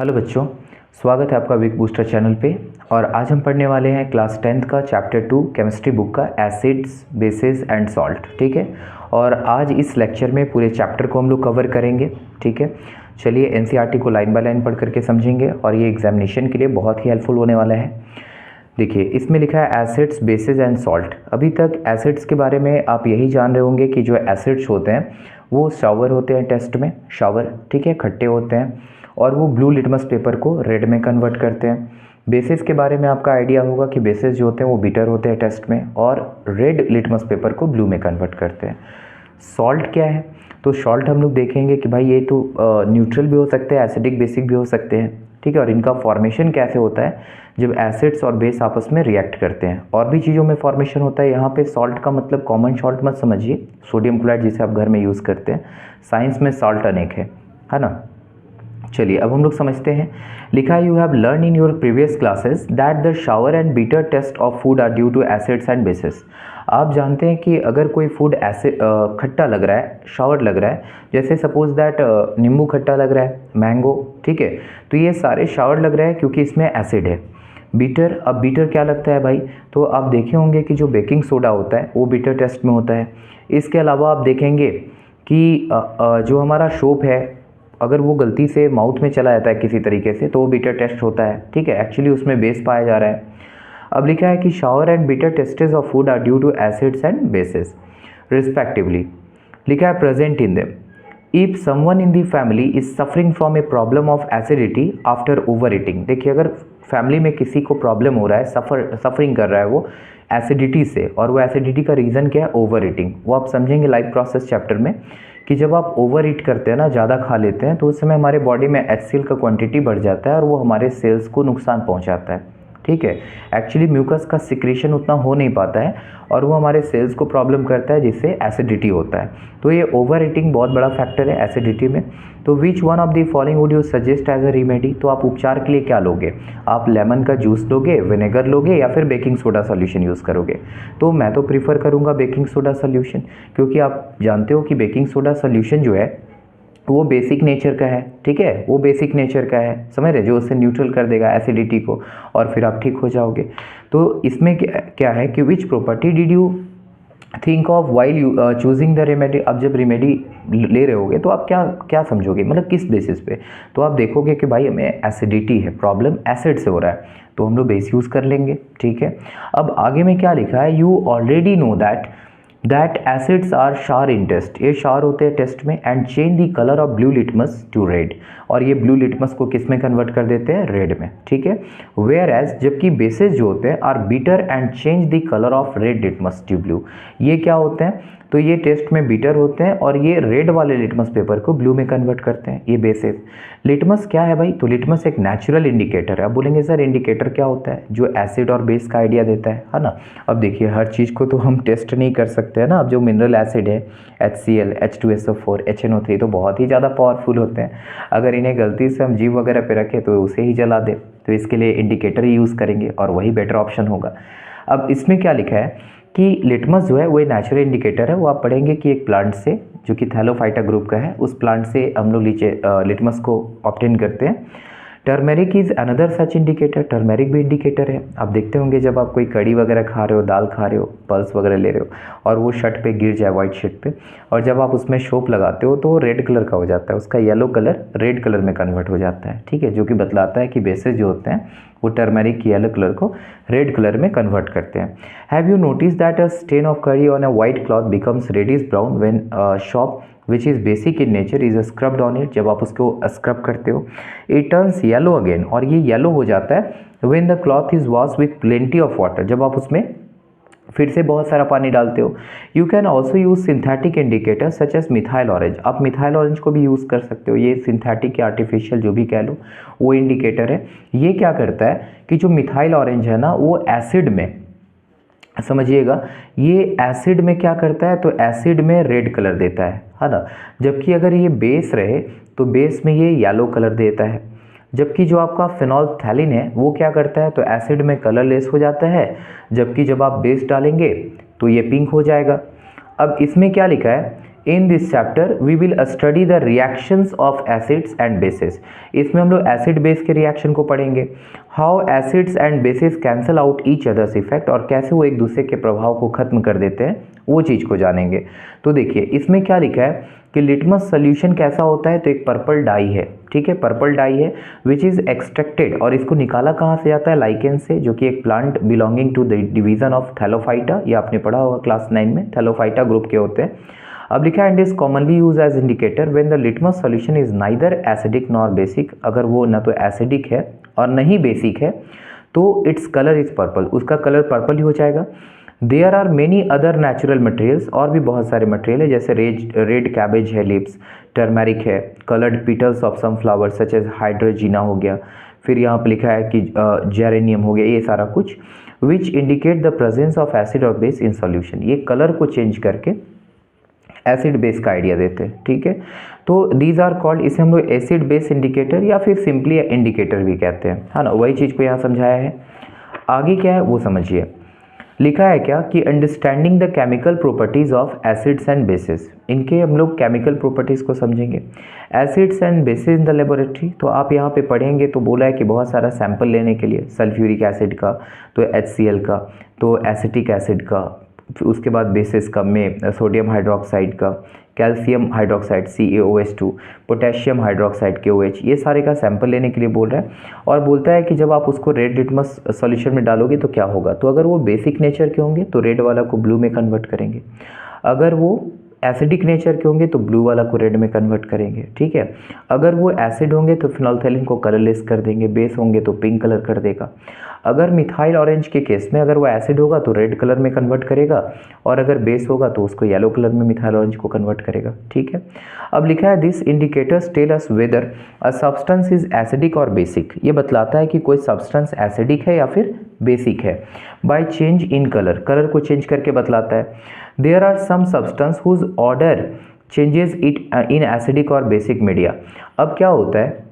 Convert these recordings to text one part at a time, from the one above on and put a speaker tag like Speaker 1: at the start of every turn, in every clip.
Speaker 1: Hello बच्चों, स्वागत है आपका वीक बूस्टर चैनल पे। और आज हम पढ़ने वाले हैं क्लास 10th का चैप्टर 2 केमिस्ट्री बुक का एसिड्स बेसिस एंड सॉल्ट। ठीक है, और आज इस लेक्चर में पूरे चैप्टर को हम लोग कवर करेंगे। ठीक है, चलिए एनसीईआरटी को लाइन बाय लाइन पढ़ करके समझेंगे और ये एग्जामिनेशन के लिए बहुत ही हेल्पफुल होने वाला है। देखिए, इसमें लिखा है एसिड्स बेसिस एंड सॉल्ट। अभी तक एसिड्स के बारे में आप यही जान रहे होंगे कि जो एसिड्स होते हैं वो शावर होते हैं टेस्ट में, शावर, ठीक है, खट्टे होते हैं और वो ब्लू लिटमस पेपर को रेड में कन्वर्ट करते हैं। बेसिस के बारे में आपका आइडिया होगा कि बेसिस जो होते हैं वो बिटर होते हैं टेस्ट में और रेड लिटमस पेपर को ब्लू में कन्वर्ट करते हैं। सॉल्ट क्या है? तो सॉल्ट हम लोग देखेंगे कि भाई ये तो न्यूट्रल भी हो सकते हैं, एसिडिक बेसिक भी हो सकते हैं। ठीक है, और इनका फॉर्मेशन कैसे होता है? जब एसिड्स और बेस आपस में रिएक्ट करते हैं। और भी चीज़ों में फॉर्मेशन होता है। यहाँ पे सॉल्ट का मतलब कॉमन सॉल्ट मत समझिए, सोडियम क्लोराइड जिसे आप घर में यूज़ करते हैं। साइंस में सॉल्ट अनेक है ना। चलिए अब हम लोग समझते हैं। लिखा है, you have learn in your previous classes that the sour and bitter taste of food are due to acids and bases. आप जानते हैं कि अगर कोई फूड एसिड खट्टा लग रहा है, शावर लग रहा है, जैसे सपोज दैट नींबू खट्टा लग रहा है, मैंगो, ठीक है, तो ये सारे शावर लग रहे हैं क्योंकि इसमें एसिड है। बीटर, अब बीटर क्या लगता है भाई? तो आप देखे होंगे कि जो बेकिंग सोडा होता है वो बीटर टेस्ट में होता है। इसके अलावा आप देखेंगे कि जो हमारा सोप है, अगर वो गलती से माउथ में चला जाता है किसी तरीके से तो वो बीटर टेस्ट होता है। ठीक है, एक्चुअली उसमें बेस पाया जा रहा है। अब लिखा है कि sour and bitter tastes of food are due to acids and bases respectively. लिखा है present in them if someone in the family is suffering from a problem of acidity after over eating. देखिए, अगर family में किसी को problem हो रहा है, सफरिंग कर रहा है वो एसिडिटी से, और वो एसिडिटी का रीज़न क्या है? Over eating. वो आप समझेंगे लाइफ प्रोसेस चैप्टर में कि जब आप ओवर ईट करते हैं ना, ज़्यादा खा लेते हैं, तो उस समय हमारे बॉडी में HCl का क्वांटिटी बढ़ जाता है और वो हमारे सेल्स को नुकसान पहुंचाता है। ठीक है, एक्चुअली म्यूकस का सिक्रेशन उतना हो नहीं पाता है और वो हमारे सेल्स को प्रॉब्लम करता है, जिससे एसिडिटी होता है। तो ये ओवर ईटिंग बहुत बड़ा फैक्टर है एसिडिटी में। तो which one of the following would you suggest as a remedy? तो आप उपचार के लिए क्या लोगे? आप लेमन का जूस लोगे, विनेगर लोगे, या फिर बेकिंग सोडा सॉल्यूशन यूज़ करोगे? तो मैं तो प्रीफर करूँगा बेकिंग सोडा सॉल्यूशन, क्योंकि आप जानते हो कि बेकिंग सोडा सॉल्यूशन जो है वो बेसिक नेचर का है। ठीक है, वो बेसिक नेचर का है, समझ रहे, जो उसे न्यूट्रल कर देगा एसिडिटी को और फिर आप ठीक हो जाओगे। तो इसमें क्या है कि which property did you think of while you choosing the remedy? अब जब रेमेडी ले रहे होगे तो आप क्या क्या समझोगे, मतलब किस बेसिस पे? तो आप देखोगे कि भाई हमें एसिडिटी है, प्रॉब्लम एसिड से हो रहा है, तो हम लोग बेस यूज़ कर लेंगे। ठीक है, अब आगे में क्या लिखा है? You already know that acids are sour in taste. ये शार होते हैं टेस्ट में। And change the colour of blue litmus to red, और ये ब्लू लिटमस को किस में कन्वर्ट कर देते हैं? रेड में। ठीक है, वेयर एज जबकि बेसिस जो होते हैं are bitter and change the colour of red litmus to blue. ये क्या होते हैं? तो ये टेस्ट में बीटर होते हैं और ये रेड वाले लिटमस पेपर को ब्लू में कन्वर्ट करते हैं, ये बेसिस। लिटमस क्या है भाई? तो लिटमस एक नेचुरल इंडिकेटर है। अब बोलेंगे सर इंडिकेटर क्या होता है? जो एसिड और बेस का आइडिया देता है ना। अब देखिए, हर चीज़ को तो हम टेस्ट नहीं कर सकते हैं ना। अब जो मिनरल एसिड है HCl, H2SO4, HNO3 तो बहुत ही ज़्यादा पावरफुल होते हैं। अगर इन्हें गलती से हम जीव वगैरह पे रखें तो उसे ही जला दे, तो इसके लिए इंडिकेटर ही यूज़ करेंगे और वही बेटर ऑप्शन होगा। अब इसमें क्या लिखा है कि लिटमस जो है वो नेचुरल इंडिकेटर है। वो आप पढ़ेंगे कि एक प्लांट से, जो कि थैलोफाइटा ग्रुप का है, उस प्लांट से हम लोग लिटमस को ऑब्टेन करते हैं। Turmeric is another such indicator. Turmeric भी इंडिकेटर है। आप देखते होंगे जब आप कोई कड़ी वगैरह खा रहे हो, दाल खा रहे हो, पल्स वगैरह ले रहे हो और वो शर्ट पे गिर जाए, वाइट शर्ट पे, और जब आप उसमें सोप लगाते हो तो वो रेड कलर का हो जाता है, उसका येलो कलर रेड कलर में कन्वर्ट हो जाता है। ठीक है, जो कि बतलाता है कि बेसिस जो होते हैं वो टर्मेरिक की येलो कलर को रेड कलर में कन्वर्ट करते हैं। Have you notice that a stain of curry on a white cloth becomes reddish brown when soap which is basic in nature is scrubbed on it? जब आप उसको scrub करते हो it turns yellow again, और ये yellow हो जाता है when the cloth is wash with plenty of water, जब आप उसमें फिर से बहुत सारा पानी डालते हो। You can also use synthetic indicator such as methyl orange. आप मिथाइल ऑरेंज को भी यूज़ कर सकते हो, ये सिंथेटिक या आर्टिफिशियल जो भी कह लो, वो इंडिकेटर है। ये क्या करता है कि जो मिथाइल ऑरेंज है ना, वो एसिड में, समझिएगा, ये एसिड में क्या करता है? तो एसिड में रेड कलर देता है ना। जबकि अगर ये बेस रहे तो बेस में ये येलो कलर देता है। जबकि जो आपका फिनोल्फथैलीन है वो क्या करता है? तो एसिड में कलरलेस हो जाता है, जबकि जब आप बेस डालेंगे तो ये पिंक हो जाएगा। अब इसमें क्या लिखा है? In this chapter we will study the reactions of acids and bases. इसमें हम लोग एसिड बेस के रिएक्शन को पढ़ेंगे, how acids and bases cancel out each others effect, और कैसे वो एक दूसरे के प्रभाव को खत्म कर देते हैं, वो चीज़ को जानेंगे। तो देखिए इसमें क्या लिखा है कि लिटमस सोल्यूशन कैसा होता है, तो एक पर्पल डाई है, ठीक है, पर्पल डाई है विच इज़ एक्सट्रैक्टेड, और इसको निकाला कहाँ से जाता है, लाइकेन से, जो कि एक plant belonging to the division of Thallophyta, ये आपने पढ़ा होगा क्लास 9 में, थैलोफाइटा ग्रुप के होते हैं। अब लिखा है and is commonly use as indicator when the litmus solution is neither acidic nor basic, अगर वो ना तो एसिडिक है और न ही बेसिक है तो इट्स कलर इज पर्पल, उसका कलर पर्पल ही हो जाएगा। There are many other natural materials, और भी बहुत सारे मटेरियल है, जैसे रेड कैबेज है लीव्स, टर्मेरिक है, coloured petals of some flowers such as hydrangea हो गया, फिर यहाँ पर लिखा है कि जेरेनियम हो गया, ये सारा कुछ which indicate the presence of acid और बेस इन सॉल्यूशन, ये कलर को चेंज करके एसिड बेस का आइडिया देते हैं, ठीक है। तो दीज आर कॉल्ड, इसे हम लोग एसिड बेस इंडिकेटर या फिर सिंपली इंडिकेटर भी कहते हैं, है ना, वही चीज़ को यहाँ समझाया है। आगे क्या है वो समझिए, लिखा है क्या कि understanding the chemical properties of acids and basis, इनके हम लोग केमिकल प्रॉपर्टीज़ को समझेंगे। Acids and basis in the laboratory, तो आप यहाँ पे पढ़ेंगे तो बोला है कि बहुत सारा सैंपल लेने के लिए, सल्फ्यूरिक एसिड का, तो HCl का, तो एसिटिक एसिड का, उसके बाद बेसिस का में सोडियम हाइड्रोक्साइड का, calcium hydroxide CaOH2, potassium hydroxide KOH, ये सारे का सैंपल लेने के लिए बोल रहा है। और बोलता है कि जब आप उसको रेड लिटमस सॉल्यूशन में डालोगे तो क्या होगा, तो अगर वो बेसिक नेचर के होंगे तो रेड वाला को ब्लू में कन्वर्ट करेंगे, अगर वो एसिडिक नेचर के होंगे तो ब्लू वाला को रेड में कन्वर्ट करेंगे, ठीक है। अगर वो एसिड होंगे तो फिनोल्फथालीन को कलरलेस कर देंगे, बेस होंगे तो पिंक कलर कर देगा। अगर मिथाइल ऑरेंज के केस में अगर वो एसिड होगा तो रेड कलर में कन्वर्ट करेगा, और अगर बेस होगा तो उसको येलो कलर में मिथाइल ऑरेंज को कन्वर्ट करेगा, ठीक है। अब लिखा है this indicators tell us whether a substance is acidic और बेसिक, ये बतलाता है कि कोई सब्सटेंस एसिडिक है या फिर बेसिक है, by change in colour, colour को चेंज करके बतलाता है। There are some substance whose order changes it in acidic और बेसिक मीडिया। अब क्या होता है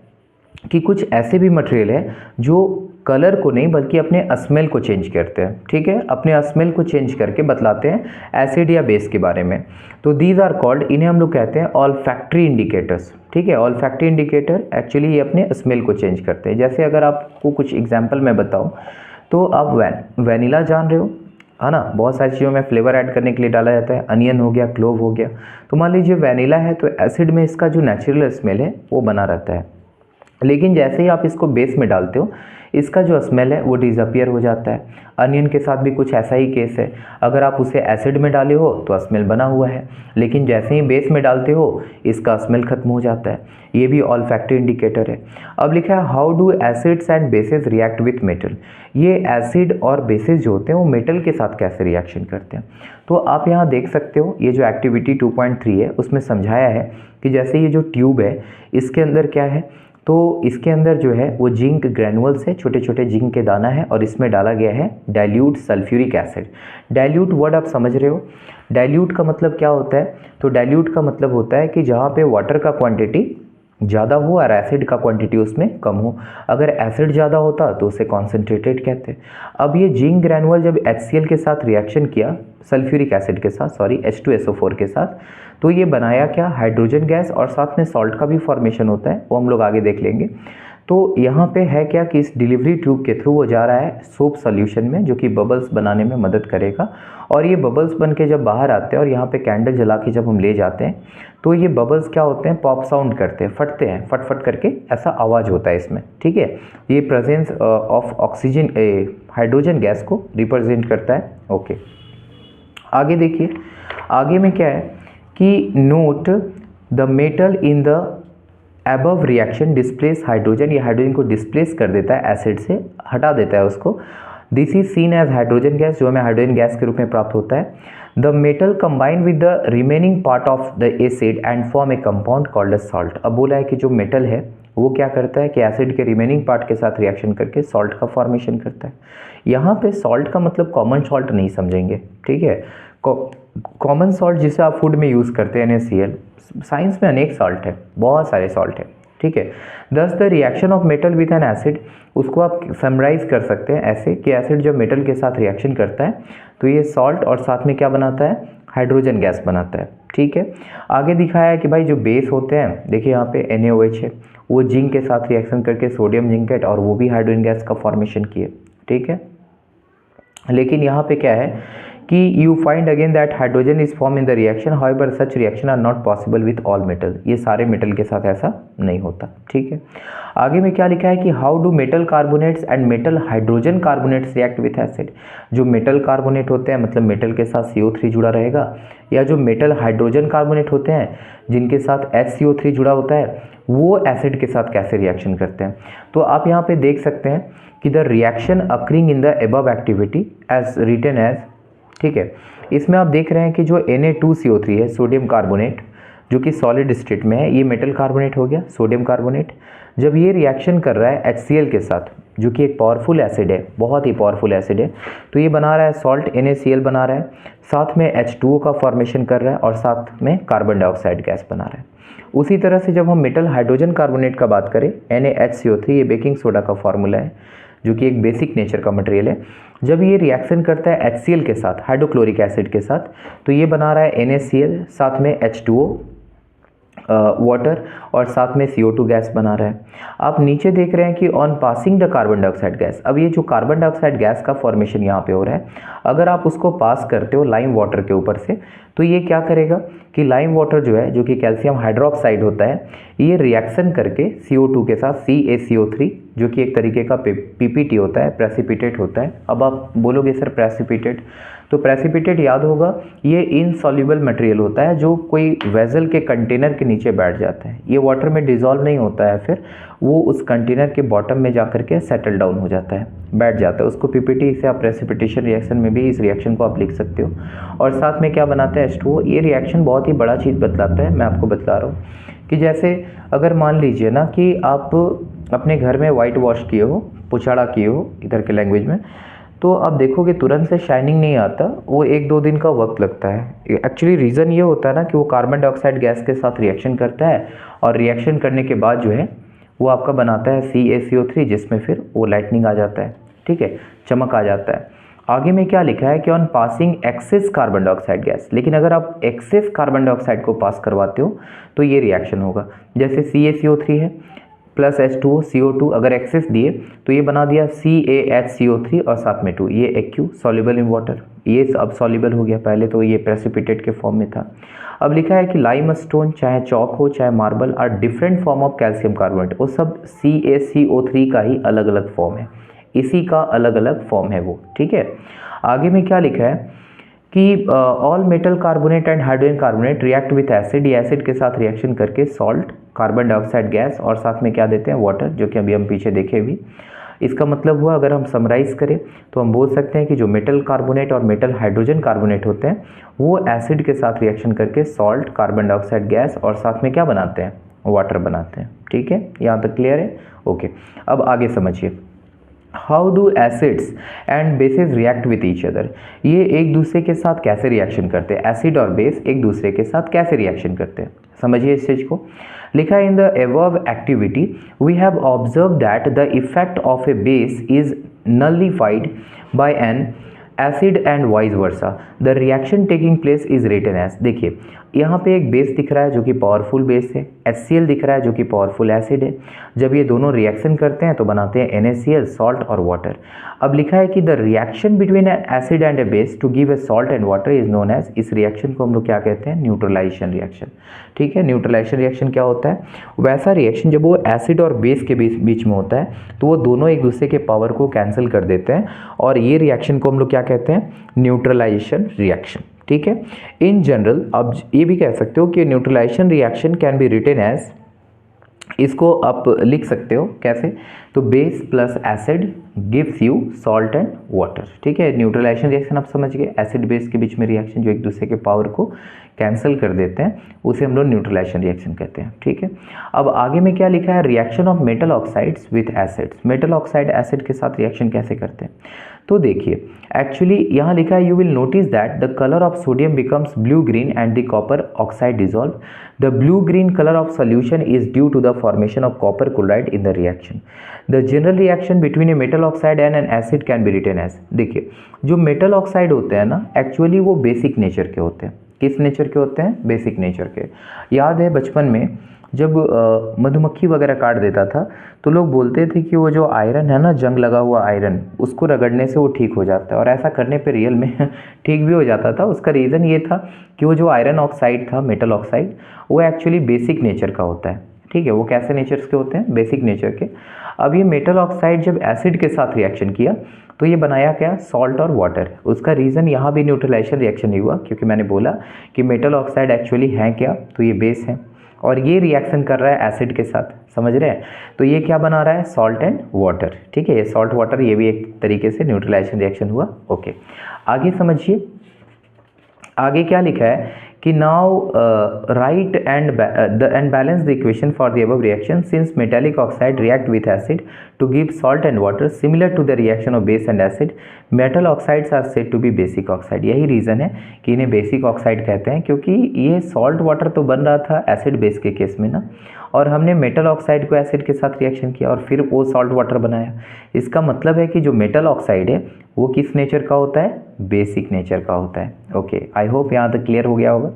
Speaker 1: कि कुछ ऐसे भी मटेरियल है जो कलर को नहीं बल्कि अपने स्मेल को चेंज करते हैं, ठीक है, अपने स्मेल को चेंज करके बतलाते हैं एसिड या बेस के बारे में। तो दीज आर कॉल्ड, इन्हें हम लोग कहते हैं ऑल्फैक्टरी इंडिकेटर्स, ठीक है। ऑल्फैक्टरी इंडिकेटर एक्चुअली ये अपने स्मेल को चेंज करते हैं। जैसे अगर आपको कुछ एग्जाम्पल मैं बताऊँ तो आप वैनिला जान रहे हो, है ना, बहुत सारी चीज़ों में फ्लेवर ऐड करने के लिए डाला जाता है, अनियन हो गया, क्लोव हो गया। तो मान लीजिए वैनिला है तो एसिड में इसका जो नेचुरल स्मेल है वो बना रहता है, लेकिन जैसे ही आप इसको बेस में डालते हो इसका जो स्मेल है वो डिसअपियर हो जाता है। अनियन के साथ भी कुछ ऐसा ही केस है, अगर आप उसे एसिड में डाले हो तो स्मेल बना हुआ है, लेकिन जैसे ही बेस में डालते हो इसका स्मेल खत्म हो जाता है, ये भी ऑल्फैक्टरी इंडिकेटर है। अब लिखा है how do acids and basis react with metal, ये एसिड और बेसिस जो होते हैं वो मेटल के साथ कैसे रिएक्शन करते हैं। तो आप यहाँ देख सकते हो ये जो एक्टिविटी 2.3 है उसमें समझाया है कि जैसे ये जो ट्यूब है इसके अंदर क्या है, तो इसके अंदर जो है वो जिंक ग्रैनुअल्स है, छोटे छोटे जिंक के दाना है, और इसमें डाला गया है dilute sulphuric acid. Dilute word आप समझ रहे हो, डाइल्यूट का मतलब क्या होता है, तो डाइल्यूट का मतलब होता है कि जहाँ पे वाटर का क्वांटिटी ज़्यादा हो और एसिड का क्वांटिटी उसमें कम हो। अगर एसिड ज़्यादा होता तो उसे कॉन्सेंट्रेटेड कहते हैं। अब ये जिंक ग्रैनुअल जब HCl के साथ रिएक्शन किया, सल्फ्यूरिक एसिड के साथ, सॉरी H2SO4 के साथ, तो ये बनाया क्या, हाइड्रोजन गैस, और साथ में सॉल्ट का भी फॉर्मेशन होता है, वो हम लोग आगे देख लेंगे। तो यहाँ पे है क्या कि इस डिलीवरी ट्यूब के थ्रू वो जा रहा है सोप सॉल्यूशन में, जो कि बबल्स बनाने में मदद करेगा, और ये बबल्स बन के जब बाहर आते हैं और यहाँ पे कैंडल जला के जब हम ले जाते हैं तो ये बबल्स क्या होते हैं, पॉप साउंड करते हैं, फटते हैं, फट फट करके ऐसा आवाज़ होता है इसमें, ठीक है। ये presence of oxygen hydrogen gas को रिप्रेजेंट करता है। ओके, आगे देखिए, आगे में क्या है कि note the metal in the above reaction displace hydrogen, ये हाइड्रोजन को डिस्प्लेस कर देता है, एसिड से हटा देता है उसको। This is seen as hydrogen gas, जो हमें हाइड्रोजन गैस के रूप में प्राप्त होता है। The metal combine with the remaining part of the acid and form a compound called as salt. अब बोला है कि जो मेटल है वो क्या करता है कि एसिड के रिमेनिंग पार्ट के साथ रिएक्शन करके सॉल्ट का फॉर्मेशन करता है। यहाँ पे सॉल्ट का मतलब कॉमन सॉल्ट नहीं समझेंगे, ठीक है। कॉमन सॉल्ट जिसे आप फूड में यूज़ करते हैं NaCl, साइंस में अनेक सॉल्ट है, बहुत सारे सॉल्ट है, ठीक है। दस the reaction of metal with an acid, उसको आप समराइज कर सकते हैं ऐसे कि एसिड जब मेटल के साथ रिएक्शन करता है तो ये सॉल्ट और साथ में क्या बनाता है, हाइड्रोजन गैस बनाता है। ठीक है, आगे दिखाया है कि भाई जो बेस होते हैं, देखिए यहाँ पे NaOH है, वो जिंक के साथ रिएक्शन करके सोडियम जिंकेट और वो भी हाइड्रोजन गैस का फॉर्मेशन किए। ठीक है, लेकिन यहाँ पे क्या है कि you find again that hydrogen is form in the reaction, however such reaction are not possible with all metal, ये सारे मेटल के साथ ऐसा नहीं होता। ठीक है, आगे में क्या लिखा है कि how do metal carbonates and metal hydrogen carbonates react with acid. जो मेटल कार्बोनेट होते हैं मतलब मेटल के साथ CO3 जुड़ा रहेगा, या जो मेटल हाइड्रोजन कार्बोनेट होते हैं जिनके साथ HCO3 जुड़ा होता है, वो एसिड के साथ कैसे रिएक्शन करते हैं। तो आप यहाँ पे देख सकते हैं कि the reaction occurring in the above activity as written as, ठीक है, इसमें आप देख रहे हैं कि जो Na2CO3 है सोडियम कार्बोनेट जो कि सॉलिड स्टेट में है, ये मेटल कार्बोनेट हो गया सोडियम कार्बोनेट। जब ये रिएक्शन कर रहा है HCl के साथ जो कि एक पावरफुल एसिड है, बहुत ही पावरफुल एसिड है, तो ये बना रहा है सॉल्ट NaCl बना रहा है, साथ में H2O का फॉर्मेशन कर रहा है और साथ में कार्बन डाइऑक्साइड गैस बना रहा है। उसी तरह से जब हम मेटल हाइड्रोजन कार्बोनेट का बात करें NaHCO3, ये बेकिंग सोडा का फॉर्मूला है जो कि एक बेसिक नेचर का मटेरियल है। जब ये रिएक्शन करता है HCl के साथ हाइड्रोक्लोरिक एसिड के साथ, तो ये बना रहा है NaCl, साथ में H2O वाटर और साथ में CO2 गैस बना रहा है। आप नीचे देख रहे हैं कि on passing the carbon dioxide gas, अब ये जो कार्बन डाइऑक्साइड गैस का फॉर्मेशन यहाँ पे हो रहा है, अगर आप उसको पास करते हो लाइम वाटर के ऊपर से, तो ये क्या करेगा कि लाइम वाटर जो है जो कि कैल्शियम हाइड्रोक्साइड होता है, ये रिएक्शन करके CO2 के साथ CaCO3 जो कि एक तरीके का PPT होता है, प्रेसिपिटेट होता है। अब आप बोलोगे सर प्रेसिपिटेट, तो प्रेसिपिटेट याद होगा ये इनसॉल्युबल मटेरियल होता है जो कोई वेजल के कंटेनर के नीचे बैठ जाता है, ये वाटर में डिजॉल्व नहीं होता है, फिर वो उस कंटेनर के बॉटम में जाकर के सेटल डाउन हो जाता है, बैठ जाता है, उसको PPT से आप प्रेसिपिटेशन रिएक्शन में भी इस रिएक्शन को आप लिख सकते हो। और साथ में क्या बनाता है H2O। ये रिएक्शन बहुत ही बड़ा चीज़ बतलाता है, मैं आपको बतला रहा हूँ कि जैसे अगर मान लीजिए ना कि आप अपने घर में वाइट वॉश किए हो, पुछाड़ा किए हो इधर के लैंग्वेज में, तो आप देखोगे तुरंत से शाइनिंग नहीं आता, वो 1-2 दिन का वक्त लगता है। एक्चुअली रीज़न ये होता है ना कि वो कार्बन डाइऑक्साइड गैस के साथ रिएक्शन करता है और रिएक्शन करने के बाद जो है वो आपका बनाता है CaCO3 जिसमें फिर वो लाइटनिंग आ जाता है, ठीक है, चमक आ जाता है। आगे में क्या लिखा है कि on passing excess carbon dioxide gas, लेकिन अगर आप एक्सेस कार्बन डाइऑक्साइड को पास करवाते हो तो ये रिएक्शन होगा। जैसे CaCO3 है प्लस H2O CO2, अगर एक्सेस दिए तो ये बना दिया CaHCO3 और साथ में 2, ये AQ सॉल्युबल इन वाटर, ये अब सॉल्युबल हो गया, पहले तो ये प्रेसिपिटेट के फॉर्म में था। अब लिखा है कि लाइम स्टोन चाहे चौक हो चाहे marble are different form of calcium carbonate, वो सब CaCO3 का ही अलग अलग फॉर्म है, इसी का अलग अलग फॉर्म है वो, ठीक है। आगे में क्या लिखा है कि all metal carbonate and hydrogen carbonate react with acid, ये एसिड के साथ रिएक्शन करके सॉल्ट, कार्बन डाइऑक्साइड गैस और साथ में क्या देते हैं वाटर, जो कि अभी हम पीछे देखे भी। इसका मतलब हुआ अगर हम समराइज करें तो हम बोल सकते हैं कि जो मेटल कार्बोनेट और मेटल हाइड्रोजन कार्बोनेट होते हैं वो एसिड के साथ रिएक्शन करके सॉल्ट, कार्बन डाइऑक्साइड गैस और साथ में क्या बनाते हैं, वाटर बनाते हैं। ठीक है, यहाँ तक क्लियर है? ओके, अब आगे समझिए, how do acids and bases react with each other, ये एक दूसरे के साथ कैसे रिएक्शन करते हैं, एसिड और बेस एक दूसरे के साथ कैसे रिएक्शन करते हैं, समझिए इस चीज को। लिखा है in the above activity we have observed that the effect of a base is nullified by an acid and vice versa, the reaction taking place is written as, देखिए यहाँ पे एक बेस दिख रहा है जो कि पावरफुल बेस है, HCl दिख रहा है जो कि पावरफुल एसिड है, जब ये दोनों रिएक्शन करते हैं तो बनाते हैं NaCl, सॉल्ट और वाटर। अब लिखा है कि the reaction between an acid and a base to give a salt and water is known as, इस रिएक्शन को हम लोग क्या कहते हैं, न्यूट्रलाइजेशन रिएक्शन। ठीक है, न्यूट्रलाइजेशन रिएक्शन क्या होता है, वैसा रिएक्शन जब वो एसिड और बेस के बीच में होता है तो वो दोनों एक दूसरे के पावर को कैंसिल कर देते हैं और ये रिएक्शन को हम लोग क्या कहते हैं, न्यूट्रलाइजेशन रिएक्शन। ठीक है, इन जनरल आप ये भी कह सकते हो कि neutralisation reaction can be written as, इसको आप लिख सकते हो कैसे, तो base plus acid gives you salt and water. ठीक है, न्यूट्रलाइजेशन रिएक्शन आप समझ गए, एसिड बेस के बीच में रिएक्शन जो एक दूसरे के पावर को कैंसिल कर देते हैं उसे हम लोग न्यूट्रलाइजेशन रिएक्शन कहते हैं। ठीक है, अब आगे में क्या लिखा है, reaction of metal oxides with acids, metal oxide acid के साथ रिएक्शन कैसे करते हैं, तो देखिए एक्चुअली यहाँ लिखा है, you will notice that the colour of sodium becomes blue green and the copper oxide dissolve, the blue green colour of solution is due to the formation of copper chloride in the reaction, the general reaction between a metal oxide and an acid can be written as. देखिए जो metal oxide होते हैं ना actually वो basic nature के होते हैं, किस नेचर के होते हैं? बेसिक नेचर के। याद है बचपन में जब मधुमक्खी वगैरह काट देता था तो लोग बोलते थे कि वो जो आयरन है ना, जंग लगा हुआ आयरन, उसको रगड़ने से वो ठीक हो जाता है, और ऐसा करने पे रियल में ठीक भी हो जाता था। उसका रीज़न ये था कि वो जो आयरन ऑक्साइड था, मेटल ऑक्साइड, वो एक्चुअली बेसिक नेचर का होता है। ठीक है, वो कैसे नेचर्स के होते हैं? बेसिक नेचर के। अब ये मेटल ऑक्साइड जब एसिड के साथ रिएक्शन किया तो ये बनाया क्या? सॉल्ट और वाटर। उसका रीज़न यहाँ भी न्यूट्रलाइजेशन रिएक्शन नहीं हुआ, क्योंकि मैंने बोला कि मेटल ऑक्साइड एक्चुअली है क्या? तो ये बेस है, और ये रिएक्शन कर रहा है एसिड के साथ, समझ रहे हैं? तो ये क्या बना रहा है? Salt and water. ठीक है, ये सॉल्ट वाटर, ये भी एक तरीके से न्यूट्रलाइजेशन रिएक्शन हुआ। ओके, आगे समझिए, आगे क्या लिखा है कि now write and balance the equation for the above reaction since metallic oxide react with acid to give salt and water similar to the reaction of base and acid, metal oxides are said to be basic oxide. यही reason है कि इन्हें basic oxide कहते हैं, क्योंकि ये salt water तो बन रहा था एसिड बेस के केस में ना, और हमने मेटल ऑक्साइड को एसिड के साथ रिएक्शन किया और फिर वो सॉल्ट वाटर बनाया। इसका मतलब है कि जो मेटल ऑक्साइड है वो किस नेचर का होता है? बेसिक नेचर का होता है। ओके, आई होप यहाँ तक क्लियर हो गया होगा।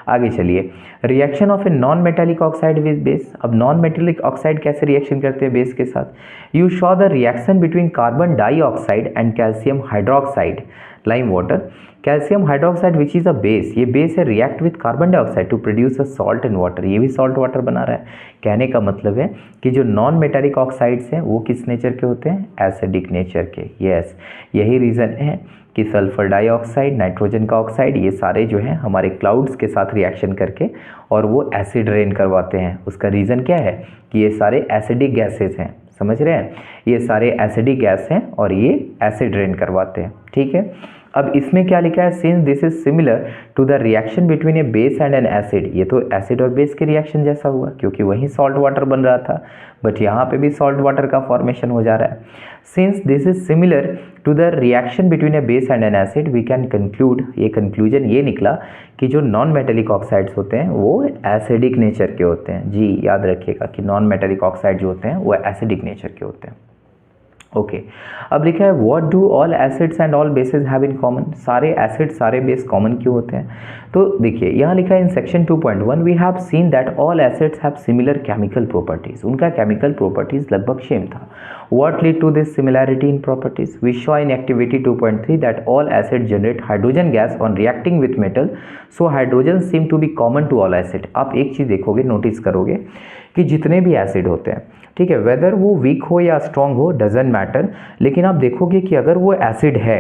Speaker 1: आगे चलिए, reaction of a non metallic oxide with base. अब नॉन मेटालिक ऑक्साइड कैसे रिएक्शन करते हैं बेस के साथ? You show the reaction between carbon dioxide and calcium hydroxide lime water. Calcium hydroxide which is a base, ये base है, react with carbon dioxide to produce a salt and water. ये भी salt water बना रहा है। कहने का मतलब है कि जो नॉन मेटालिक ऑक्साइड्स हैं वो किस नेचर के होते हैं? एसिडिक नेचर के। यस, यही रीज़न है कि सल्फर डाइऑक्साइड, नाइट्रोजन का ऑक्साइड, ये सारे जो हैं हमारे क्लाउड्स के साथ रिएक्शन करके और वो एसिड रेन करवाते हैं। उसका रीज़न क्या है? कि ये सारे एसिडिक गैसेस हैं, समझ रहे हैं? ये सारे एसिडिक गैस हैं और ये एसिड रेन करवाते हैं। ठीक है, अब इसमें क्या लिखा है? Since this is similar to the reaction between a base and an acid. ये तो एसिड और बेस के रिएक्शन जैसा हुआ, क्योंकि वहीं सॉल्ट वाटर बन रहा था, बट यहाँ पे भी सॉल्ट वाटर का फॉर्मेशन हो जा रहा है। Since this is similar to the reaction between a base and an acid, we can conclude, ये कंक्लूजन ये निकला कि जो नॉन मेटेलिक ऑक्साइड्स होते हैं वो एसिडिक नेचर के होते हैं। जी याद रखिएगा कि नॉन मेटेलिक ऑक्साइड जो होते हैं वो एसिडिक नेचर के होते हैं। ओके, अब लिखा है what do all acids and all bases have in common. सारे एसिड सारे बेस कॉमन क्यों होते हैं? तो देखिए यहाँ लिखा है in section 2.1 we have seen that all acids have similar chemical properties. उनका केमिकल प्रॉपर्टीज लगभग सेम था। What lead to this similarity in properties? We show in activity 2.3 that all acid generate hydrogen gas on reacting with metal, so hydrogen seem to be common to all acid. आप एक चीज़ देखोगे, notice करोगे कि जितने भी acid होते हैं, ठीक है, वेदर वो वीक हो या स्ट्रॉन्ग हो डजेंट मैटर, लेकिन आप देखोगे कि अगर वो एसिड है,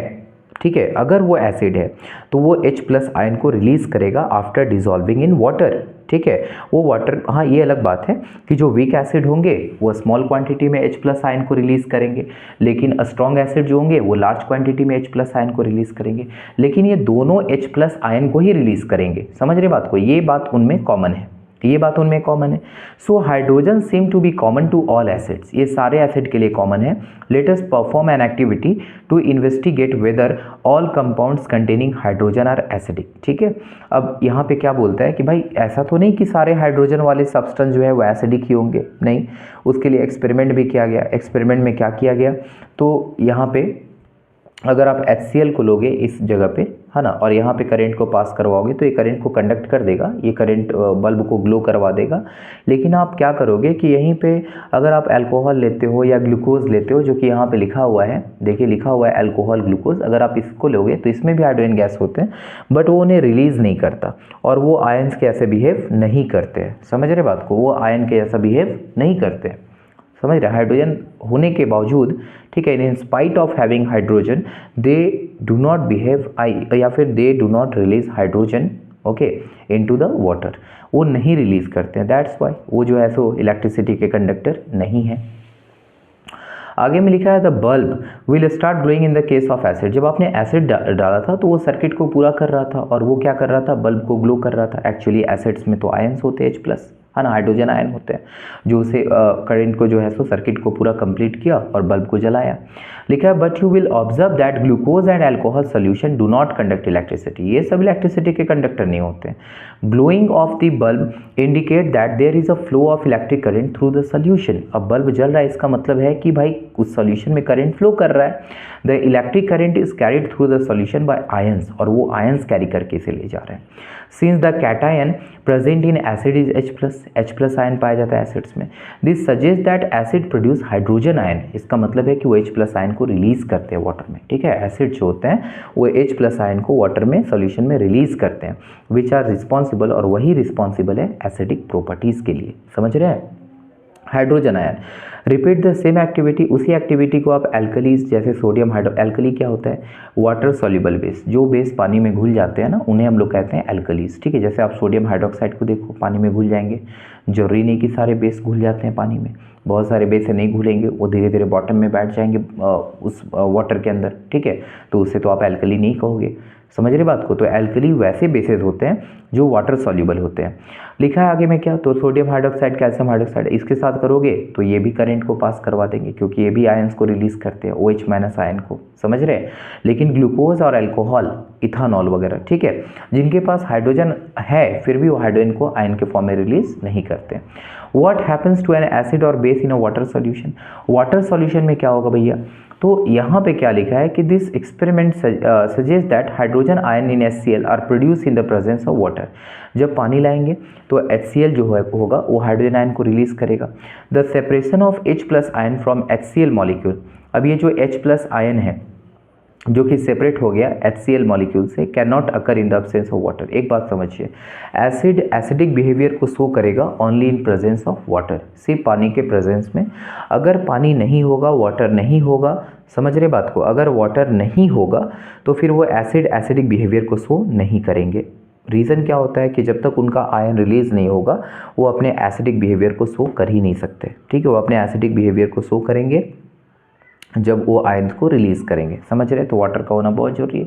Speaker 1: ठीक है, अगर वो एसिड है तो वो H+ आयन को रिलीज करेगा आफ्टर डिसॉल्विंग इन वाटर। ठीक है, वो वाटर, हाँ ये अलग बात है कि जो वीक एसिड होंगे वो स्मॉल क्वांटिटी में H+ आयन को रिलीज करेंगे, लेकिन स्ट्रॉन्ग एसिड जो होंगे वो लार्ज क्वांटिटी में H+ आयन को रिलीज करेंगे, लेकिन ये दोनों H+ आयन को ही रिलीज करेंगे। समझ रहे बात को? ये बात उनमें कॉमन है, ये बात उनमें कॉमन है। So hydrogen seem to be common to all acids, ये सारे एसिड के लिए कॉमन है। Let us perform an activity to investigate whether all compounds containing hydrogen are acidic. ठीक है, अब यहाँ पे क्या बोलता है कि भाई ऐसा तो नहीं कि सारे हाइड्रोजन वाले सब्सटेंस जो है वो एसिडिक ही होंगे, नहीं, उसके लिए एक्सपेरिमेंट भी किया गया। एक्सपेरिमेंट में क्या किया गया? तो यहाँ पे अगर आप HCl को लोगे इस जगह पे, है ना, और यहाँ पे करंट को पास करवाओगे तो ये करंट को कंडक्ट कर देगा, ये करंट बल्ब को ग्लो करवा देगा। लेकिन आप क्या करोगे कि यहीं पे अगर आप अल्कोहल लेते हो या ग्लूकोज लेते हो, जो कि यहाँ पे लिखा हुआ है, देखिए लिखा हुआ है अल्कोहल ग्लूकोज, अगर आप इसको लोगे तो इसमें भी हाइड्रोजन गैस होते हैं, बट वो उन्हें रिलीज़ नहीं करता और वो आयन्स के ऐसे बिहेव नहीं करते हैं। समझ रहे बात को? वो आयन के ऐसा बिहेव नहीं करते हैं, समझ रहे? हाइड्रोजन होने के बावजूद, ठीक है, in spite of having hydrogen they do not behave या फिर they do not release hydrogen, okay, into the water, वो नहीं रिलीज करते हैं। दैट्स वाई वो जो है सो इलेक्ट्रिसिटी के कंडक्टर नहीं है। आगे में लिखा है the bulb will start glowing in the case of acid. जब आपने एसिड डाला था तो वो सर्किट को पूरा कर रहा था और वो क्या कर रहा था? बल्ब को ग्लो कर रहा था। एक्चुअली एसिड्स में तो आयंस होते हैं H+, है ना, हाइड्रोजन आयन होते हैं, जो उसे करंट को जो है सो सर्किट को पूरा कंप्लीट किया और बल्ब को जलाया। लिखा है but you will observe that glucose and alcohol solution do not conduct electricity. ये सब इलेक्ट्रिसिटी के कंडक्टर नहीं होते। Glowing of the bulb indicate that there is a flow of electric current through the solution. अब bulb जल रहा है, इसका मतलब है कि भाई उस सॉल्यूशन में करंट फ्लो कर रहा है। The electric current is carried through the solution bye ions, और वो आयंस कैरी करके इसे ले जा रहे हैं। Since the cation present in acid is H plus ion पाया जाता है एसिड्स में, this suggest that acid produce hydrogen ion. इसका मतलब है कि वो H प्लस आयन को रिलीज करते हैं वाटर में, ठीक है। एसिड जो होते हैं वो H प्लस आयन को वाटर में सॉल्यूशन में रिलीज करते हैं, विच आर रिस्पॉन्सिबल, और वही रिस्पॉन्सिबल है एसिडिक प्रॉपर्टीज के लिए, समझ रहे हैं। Hydrogen ion repeat the same activity, उसी एक्टिविटी को आप एल्कलीज जैसे सोडियम हाइड्रो, एल्कली क्या होता है, वाटर सॉल्युबल बेस, जो बेस पानी में घुल जाते हैं ना उन्हें हम लोग कहते हैं एल्कलीज, ठीक है। जैसे आप सोडियम हाइड्रोक्साइड को देखो, पानी में घुल जाएंगे, जरूरी नहीं कि सारे बेस घुल जाते हैं पानी में, बहुत सारे बेस नहीं घुलेंगे, वो धीरे धीरे बॉटम में बैठ जाएंगे उस वाटर के अंदर, ठीक है, तो उससे तो आप एल्कली नहीं कहोगे, समझ रहे बात को। तो एल्कली वैसे बेसेस होते हैं जो वाटर सॉल्युबल होते हैं। लिखा है आगे में क्या, तो सोडियम हाइड्रोक्साइड, कैल्शियम हाइड्रोक्साइड, इसके साथ करोगे तो ये भी करंट को पास करवा देंगे, क्योंकि ये भी आयंस को रिलीज करते हैं, OH माइनस आयन को, समझ रहे हैं। लेकिन ग्लूकोज और अल्कोहल, इथानॉल वगैरह, ठीक है, जिनके पास हाइड्रोजन है फिर भी वो हाइड्रोजन को आयन के फॉर्म में रिलीज नहीं करते। What happens to an acid और base in a water solution, water solution में क्या होगा भैया, तो यहाँ पे क्या लिखा है कि this experiment suggest that hydrogen ion in HCl are produce in the presence of water. जब पानी लाएंगे तो HCl जो होगा वो हाइड्रोजन आयन को रिलीज करेगा। The separation of H plus ion from HCl molecule, अब ये जो H प्लस आयन है जो कि सेपरेट हो गया HCl मॉलिक्यूल से, can not occur in the absence of water. एक बात समझिए, एसिड एसिडिक बिहेवियर को शो करेगा only in presence of water, सिर्फ पानी के प्रेजेंस में। अगर पानी नहीं होगा, वाटर नहीं होगा, समझ रहे बात को, अगर वाटर नहीं होगा तो फिर वो एसिड एसिडिक बिहेवियर को शो नहीं करेंगे। रीज़न क्या होता है कि जब तक उनका आयन रिलीज नहीं होगा वो अपने एसिडिक बिहेवियर को शो कर ही नहीं सकते, ठीक है। वो अपने एसिडिक बिहेवियर को शो करेंगे जब वो आयन को रिलीज करेंगे, समझ रहे। तो वाटर का होना बहुत जरूरी है।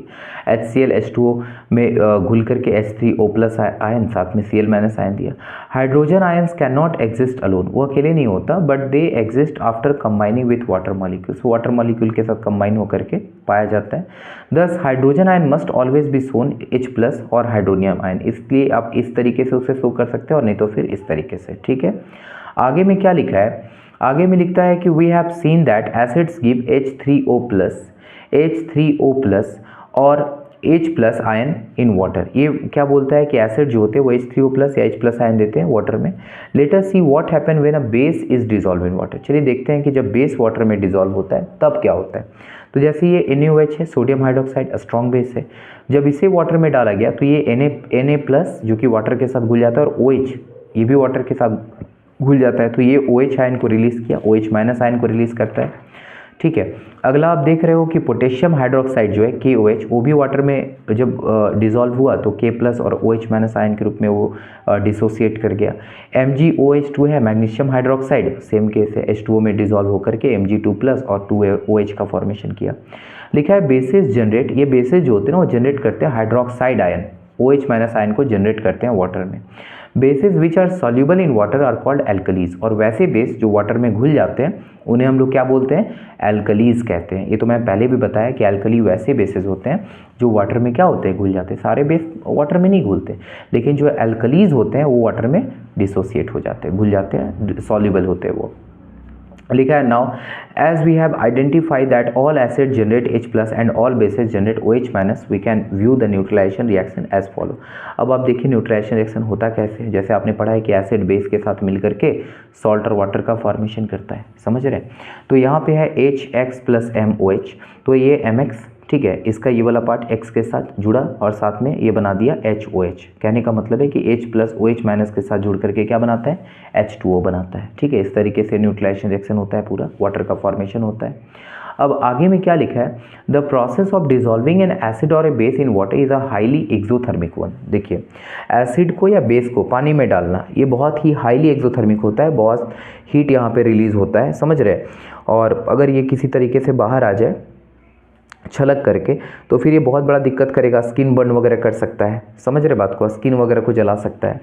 Speaker 1: HCl H2O में घुल करके H3O प्लस आयन, साथ में Cl माइनस आयन दिया। Hydrogen ions can not exist alone, वो अकेले नहीं होता, but they exist after combining with water molecules, water molecule के साथ कंबाइन होकर के पाया जाता है। Thus hydrogen ion must always be shown H plus और हाइड्रोनियम आयन, इसलिए आप इस तरीके से उसे शो कर सकते हैं और नहीं तो फिर इस तरीके से, ठीक है। आगे में क्या लिखा है, आगे में लिखता है कि we have seen that acids give H3O plus और H plus ion in water. ये क्या बोलता है कि एसिड जो होते हैं वो H3O प्लस या H प्लस आयन देते हैं वाटर में। Let us see what happen when a base is dissolve in water. चलिए देखते हैं कि जब बेस वाटर में डिसॉल्व होता है तब क्या होता है। तो जैसे ये NaOH है, सोडियम हाइड्रोक्साइड, स्ट्रॉन्ग बेस है, जब इसे वाटर में डाला गया तो ये Na प्लस जो कि वाटर के साथ घुल जाता है और OH ये भी वाटर के साथ घुल जाता है, तो ये OH आयन को रिलीज किया, OH माइनस आयन को रिलीज करता है, ठीक है। अगला आप देख रहे हो कि पोटेशियम हाइड्रोक्साइड जो है KOH, वो भी वाटर में जब डिसॉल्व हुआ तो K प्लस और OH माइनस आयन के रूप में वो डिसोसिएट कर गया। MgOH2 है, मैग्नीशियम हाइड्रोक्साइड, सेम केस है, H2O में डिसॉल्व होकर के Mg2 प्लस और 2OH का फॉर्मेशन किया। लिखा है बेसिस जनरेट, ये बेसिस जो होते हैं ना वो जनरेट करते हैं hydroxide ion, OH minus ion को जनरेट करते हैं वाटर में। Bases which are soluble in water are called alkalis, और वैसे बेस जो वाटर में घुल जाते हैं उन्हें हम लोग क्या बोलते हैं, एल्कलीज कहते हैं। ये तो मैं पहले भी बताया कि एल्कली वैसे बेसिस होते हैं जो वाटर में क्या होते हैं, घुल जाते हैं। सारे बेस वाटर में नहीं घुलते, लेकिन जो एल्कलीज होते हैं वो वाटर में डिसोसिएट हो जाते हैं, घुल जाते हैं, सॉल्युबल होते हैं वो। लिखा है now as we have identify that all acid generate H plus and all bases generate OH minus, we can view the neutralisation reaction as follow. अब आप देखिए न्यूट्रलाइजेशन रिएक्शन होता कैसे है, जैसे आपने पढ़ा है कि एसिड बेस के साथ मिल करके सॉल्ट और वाटर का फॉर्मेशन करता है, समझ रहे हैं। तो यहाँ पे है HX प्लस MOH, तो ये MX, ठीक है, इसका ये वाला पार्ट X के साथ जुड़ा और साथ में ये बना दिया HOH। कहने का मतलब है कि H प्लस OH माइनस के साथ जुड़ करके क्या बनाता है, H2O बनाता है, ठीक है। इस तरीके से न्यूट्रलाइजेशन रिएक्शन होता है, पूरा वाटर का फॉर्मेशन होता है। अब आगे में क्या लिखा है, the process of dissolving an acid और a base in water is a highly exothermic one. देखिए एसिड को या बेस को पानी में डालना ये बहुत ही हाईली एक्सोथर्मिक होता है, बहुत हीट यहाँ पे रिलीज होता है, समझ रहे। और अगर ये किसी तरीके से बाहर आ जाए छलक करके तो फिर ये बहुत बड़ा दिक्कत करेगा, स्किन बर्न वगैरह कर सकता है, समझ रहे बात को, स्किन वगैरह को जला सकता है।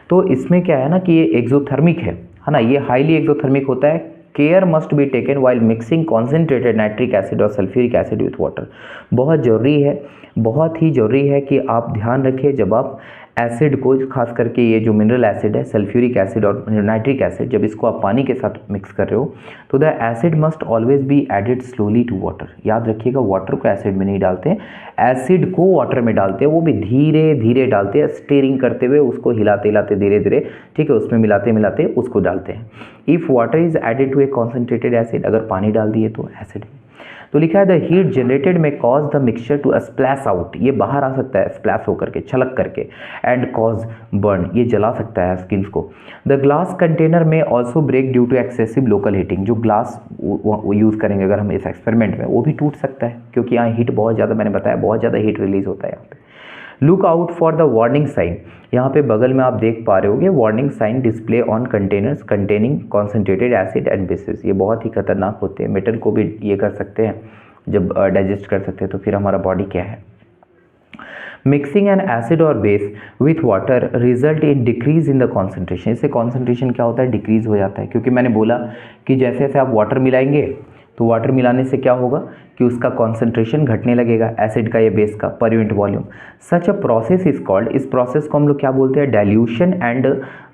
Speaker 1: तो इसमें क्या है ना कि ये एक्सोथर्मिक है ना, ये हाईली एक्सोथर्मिक होता है। Care must be taken while mixing concentrated nitric acid और सल्फ्यूरिक एसिड विथ वाटर। बहुत ज़रूरी है, बहुत ही ज़रूरी है कि आप ध्यान रखें जब आप एसिड को, खास करके ये जो मिनरल एसिड है, सल्फ्यूरिक एसिड और नाइट्रिक एसिड, जब इसको आप पानी के साथ मिक्स कर रहे हो तो the acid must always be added slowly to water. याद रखिएगा, वाटर को एसिड में नहीं डालते हैं, एसिड को वाटर में डालते हैं, वो भी धीरे धीरे डालते हैं, स्टीयरिंग करते हुए, उसको हिलाते हिलाते धीरे धीरे, ठीक है, उसमें मिलाते मिलाते उसको डालते हैं। If water is added to a concentrated acid, अगर पानी डाल दिए तो एसिड। तो लिखा है the heat generated may cause the mixture to splash out, ये बाहर आ सकता है स्प्लैश होकर के, छलक करके, एंड कॉज बर्न, ये जला सकता है स्किन्स को। The glass container may also break due to excessive local heating, जो ग्लास यूज़ करेंगे अगर हम इस एक्सपेरिमेंट में, वो भी टूट सकता है क्योंकि यहाँ हीट बहुत ज़्यादा, मैंने बताया बहुत ज़्यादा हीट रिलीज होता है यहाँ पे। Look out for the warning sign, यहाँ पे बगल में आप देख पा रहे होगे warning sign display on containers containing concentrated acid and bases, ये बहुत ही खतरनाक होते हैं, मेटल को भी ये कर सकते हैं, जब डाइजेस्ट कर सकते हैं तो फिर हमारा बॉडी क्या है। मिक्सिंग एन एसिड और base with water result in decrease in the concentration, इससे कॉन्सेंट्रेशन क्या होता है, डिक्रीज हो जाता है, क्योंकि मैंने बोला कि जैसे जैसे आप वाटर मिलाएंगे तो वाटर मिलाने से क्या होगा कि उसका कॉन्सेंट्रेशन घटने लगेगा, एसिड का या बेस का, पर unit volume. Such a process is called, इस प्रोसेस को हम लोग क्या बोलते हैं, डाइल्यूशन, एंड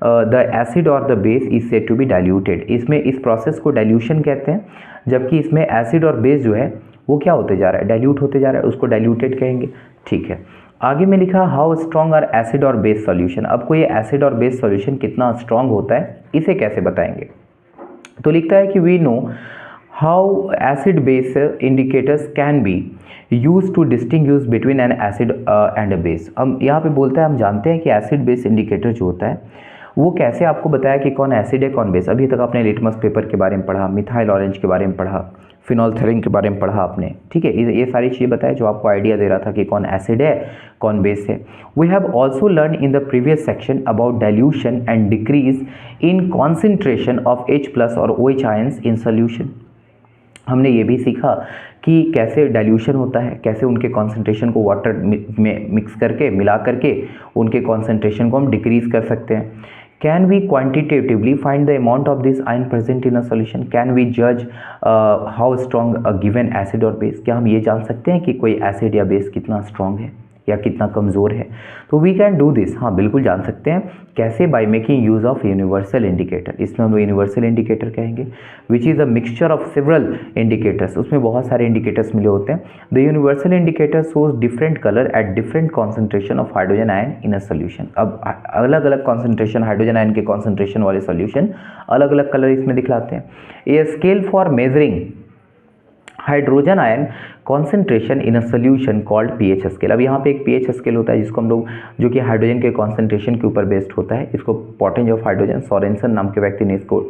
Speaker 1: द एसिड और the base is said to be diluted, इसमें इस प्रोसेस को डाइल्यूशन कहते हैं, जबकि इसमें एसिड और बेस जो है वो क्या होते जा रहा है, डाइल्यूट होते जा रहा है, उसको डाइल्यूटेड कहेंगे, ठीक है। आगे में लिखा हाउ स्ट्रॉन्ग आर एसिड और बेस सॉल्यूशन, अब कोई एसिड और बेस सॉल्यूशन कितना स्ट्रॉन्ग होता है, इसे कैसे बताएंगे। तो लिखता है कि we know how acid base indicators can be use to distinguish between an acid and a base. हम यहाँ पे बोलते हैं, हम जानते हैं कि एसिड बेस इंडिकेटर जो होता है वो कैसे, आपको बताया कि कौन एसिड है कौन बेस। अभी तक आपने लिटमस पेपर के बारे में पढ़ा, मिथाइल ऑरेंज के बारे में पढ़ा, फिनोल्फथालीन के बारे में पढ़ा आपने, ठीक है, ये सारी चीज़ें बताया जो आपको आइडिया दे रहा था कि कौन एसिड है कौन बेस है। We have also learn in the previous section about dilution and decrease in concentration of H+ और OH आयंस इन सोल्यूशन। हमने ये भी सीखा कि कैसे डाइल्यूशन होता है, कैसे उनके कॉन्सेंट्रेशन को वाटर में मिक्स करके, मिला करके उनके कॉन्सेंट्रेशन को हम डिक्रीज कर सकते हैं। Can we quantitatively find the amount of this ion present in a solution? Can we judge how strong a given acid or base? क्या हम ये जान सकते हैं कि कोई एसिड या बेस कितना स्ट्रॉन्ग है या कितना कमज़ोर है? तो वी कैन डू दिस, हाँ बिल्कुल जान सकते हैं। कैसे? By making use of universal indicator, इसमें हम लोग यूनिवर्सल इंडिकेटर कहेंगे, विच is a mixture of several indicators, उसमें बहुत सारे इंडिकेटर्स मिले होते हैं। The universal indicator shows different colour at different concentration of hydrogen ion in a solution. अब अलग अलग कॉन्सेंट्रेशन, हाइड्रोजन आयन के कॉन्सेंट्रेशन वाले सोल्यूशन अलग अलग कलर इसमें दिखलाते हैं। A scale for measuring hydrogen ion concentration in a solution called pH scale. अब यहाँ पे एक पीएच स्केल होता है जिसको हम लोग, जो कि हाइड्रोजन के कॉन्सेंट्रेशन के ऊपर बेस्ड होता है, इसको पोर्टेंज ऑफ हाइड्रोजन सोरेनसन नाम के व्यक्ति ने इसको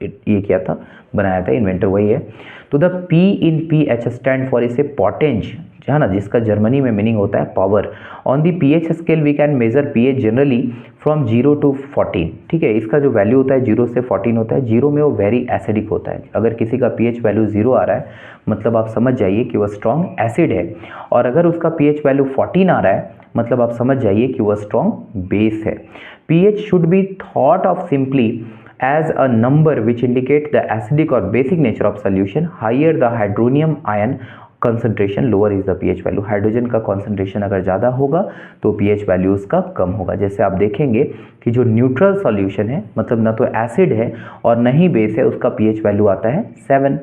Speaker 1: ये किया था, बनाया था, इन्वेंटर वही है। तो the P in pH stand for, इसे पोर्टेंज है ना, जिसका जर्मनी में मीनिंग होता है power. On the pH scale we can measure pH generally from 0 to 14, ठीक है, इसका जो वैल्यू होता है 0 से 14 होता है। 0 में वो वेरी एसिडिक होता है, अगर किसी का पीएच वैल्यू 0 आ रहा है मतलब आप समझ जाइए कि वह स्ट्रॉन्ग एसिड है, और अगर उसका पीएच वैल्यू 14 आ रहा है मतलब आप समझ जाइए कि वह स्ट्रॉन्ग बेस है। PH should be thought of simply as a number which indicate the acidic or basic nature of solution. Higher the hydronium ion concentration, lower is the pH value. Hydrogen का concentration अगर ज़्यादा होगा तो pH value उसका कम होगा। जैसे आप देखेंगे कि जो न्यूट्रल सॉल्यूशन है, मतलब न तो एसिड है और न ही बेस है, उसका pH value आता है 7,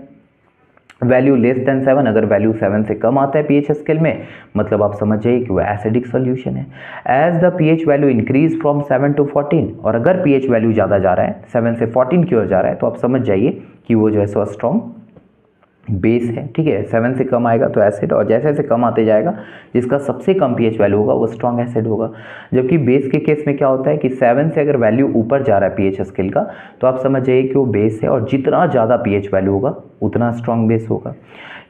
Speaker 1: वैल्यू लेस देन 7, अगर वैल्यू 7 से कम आता है पीएच स्केल में मतलब आप समझ जाइए कि वह एसिडिक सॉल्यूशन है। As the pH value increase from 7 to 14, और अगर पीएच वैल्यू ज़्यादा जा रहा है, 7 से 14 की ओर जा रहा है, तो आप समझ जाइए कि वो जो है सो स्ट्रॉन्ग बेस है, ठीक है। 7 से कम आएगा तो एसिड, और जैसे जैसे कम आते जाएगा जिसका सबसे कम पीएच वैल्यू होगा वो स्ट्रॉन्ग एसिड होगा। जबकि बेस के केस में क्या होता है कि 7 से अगर वैल्यू ऊपर जा रहा है पीएच स्केल का तो आप समझ जाइए कि वो बेस है, और जितना ज़्यादा पीएच वैल्यू होगा उतना स्ट्रॉन्ग बेस होगा।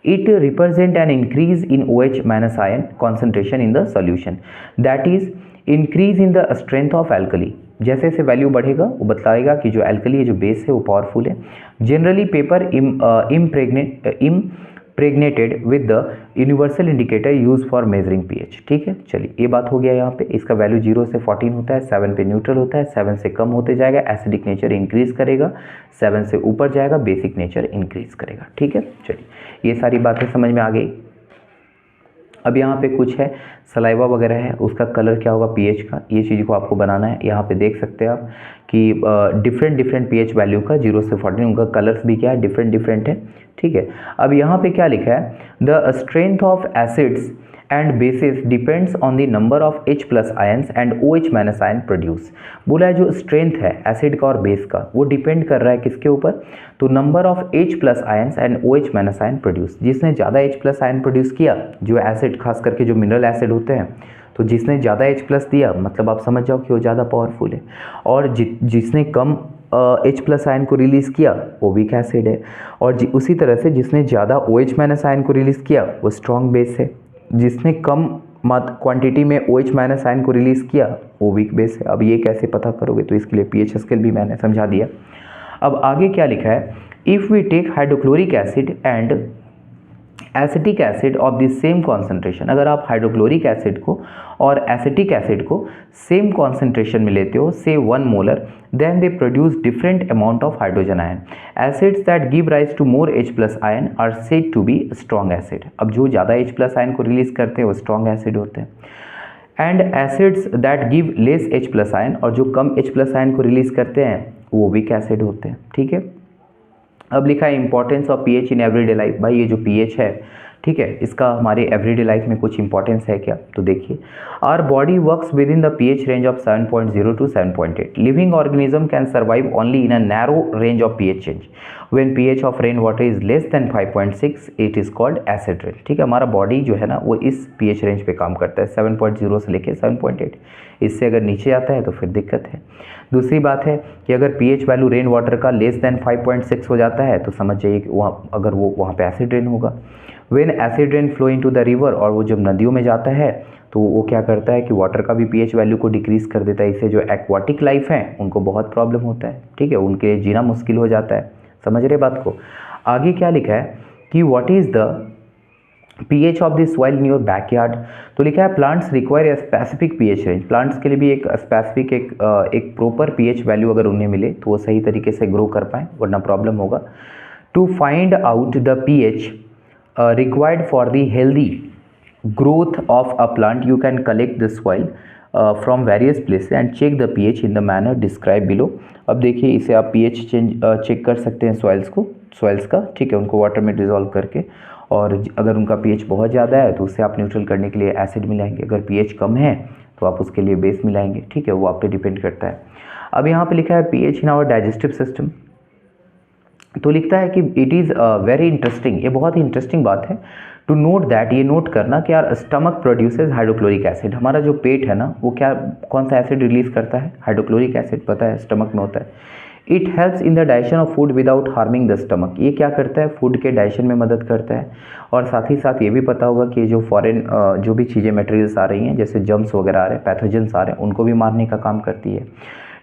Speaker 1: It represent an increase in OH- ion concentration in the solution, that is increase in the strength of alkali। जैसे जैसे वैल्यू बढ़ेगा वो बतलाएगा कि जो एल्कली है, जो बेस है, वो पावरफुल है। Generally paper impregnated with the universal indicator use for measuring pH, ठीक है। चलिए ये बात हो गया यहाँ पे। इसका वैल्यू 0 से 14 होता है, 7 पे न्यूट्रल होता है, 7 से कम होते जाएगा एसिडिक नेचर इंक्रीज करेगा, 7 से ऊपर जाएगा बेसिक नेचर इंक्रीज करेगा, ठीक है। चलिए ये सारी बातें समझ में आ गई। अब यहाँ पे कुछ है सलाइवा वगैरह है, उसका कलर क्या होगा पीएच का, ये चीज़ को आपको बनाना है। यहाँ पे देख सकते हैं आप कि डिफरेंट पीएच वैल्यू का 0 से 14 उनका कलर्स भी क्या है डिफरेंट है, ठीक है। अब यहाँ पे क्या लिखा है, the strength of acids and basis depends on the number of H plus ions and OH minus ion produce. बोला है जो स्ट्रेंथ है एसिड का और बेस का वो डिपेंड कर रहा है किसके ऊपर, तो number of H plus ions and OH minus ion produce. जिसने ज़्यादा H प्लस आयन प्रोड्यूस किया, जो एसिड खास करके जो मिनरल एसिड होते हैं, तो जिसने ज़्यादा H प्लस दिया मतलब आप समझ जाओ कि वो ज़्यादा पावरफुल है, और जिसने कम H प्लस आयन को रिलीज़ किया वो वीक एसिड है, और उसी तरह से जिसने ज़्यादा OH माइनस आयन को रिलीज़ किया वो स्ट्रॉन्ग बेस है, जिसने कम क्वांटिटी में OH माइनस आयन को रिलीज़ किया वो वीक बेस है। अब ये कैसे पता करोगे, तो इसके लिए पीएच स्केल भी मैंने समझा दिया। अब आगे क्या लिखा है, if we take hydrochloric acid and acetic acid of the same concentration, अगर आप हाइड्रोक्लोरिक एसिड को और एसिटिक एसिड को सेम कॉन्सेंट्रेशन में लेते हो, से 1 molar, then they produce different amount of hydrogen ion. Acids that give rise to more H plus ion are said to be strong acid. अब जो ज़्यादा H plus ion को release करते हैं वो strong acid होते हैं, and acids that give less H plus ion, और जो कम H plus ion को रिलीज करते हैं वो weak acid होते हैं, ठीक है। अब लिखा है importance of pH in everyday life. भाई ये जो पीएच है, ठीक है, इसका हमारे एवरीडे लाइफ में कुछ इंपॉर्टेंस है क्या, तो देखिए, our body works with in the pH range of 7.0 to 7.8। Living organism can survive only in a narrow range of pH change. When pH of rain water is less than 5.6 it is called acid rain, ठीक है। हमारा body जो है ना वो इस pH range पे काम करता है 7.0 से लेके 7.8, इससे अगर नीचे आता है तो फिर दिक्कत है। दूसरी बात है कि अगर पीएच वैल्यू रेन वाटर का लेस देन 5.6 हो जाता है तो समझ जाइए कि वहाँ पे एसिड रेन होगा। When acid rain flow into the river, और वो जब नदियों में जाता है तो वो क्या करता है कि वाटर का भी पीएच वैल्यू को डिक्रीज कर देता है। इससे जो एक्वाटिक लाइफ है उनको बहुत प्रॉब्लम होता है, ठीक है, उनके जीना मुश्किल हो जाता है। समझ रहे बात को। आगे क्या लिखा है कि what is the pH of the soil in your backyard, तो लिखा है plants require a specific pH range. Plants के लिए भी एक स्पेसिफिक एक प्रॉपर पीएच वैल्यू अगर उन्हें मिले तो वो सही तरीके से ग्रो कर पाएँ, वरना प्रॉब्लम होगा। To find out the pH required for the healthy growth of a plant, you can collect the soil from various places and check the pH in the manner described below। अब देखिए इसे आप pH check कर सकते हैं soils का, ठीक है, उनको वाटर में डिजोल्व करके, और अगर उनका pH बहुत ज़्यादा है तो उससे आप न्यूट्रल करने के लिए एसिड मिलाएंगे, अगर pH कम है तो आप उसके लिए बेस मिलाएंगे, ठीक है, वो आप पे डिपेंड करता है। अब यहाँ पे लिखा है pH in our digestive system, तो लिखता है कि इट इज़ वेरी इंटरेस्टिंग, ये बहुत ही इंटरेस्टिंग बात है टू नोट दैट, ये नोट करना कि यार स्टमक प्रोड्यूसेस हाइड्रोक्लोरिक एसिड। हमारा जो पेट है ना वो क्या कौन सा एसिड रिलीज करता है, हाइड्रोक्लोरिक एसिड, पता है स्टमक में होता है। It helps in the digestion of food without harming the stomach, ये क्या करता है फूड के डाइजेशन में मदद करता है। और साथ ही साथ ये भी पता होगा कि जो फॉरेन जो भी चीज़ें मटेरियल्स आ रही हैं जैसे जम्स वगैरह आ रहे हैं, पैथोजेंस आ रहे हैं, उनको भी मारने का काम करती है।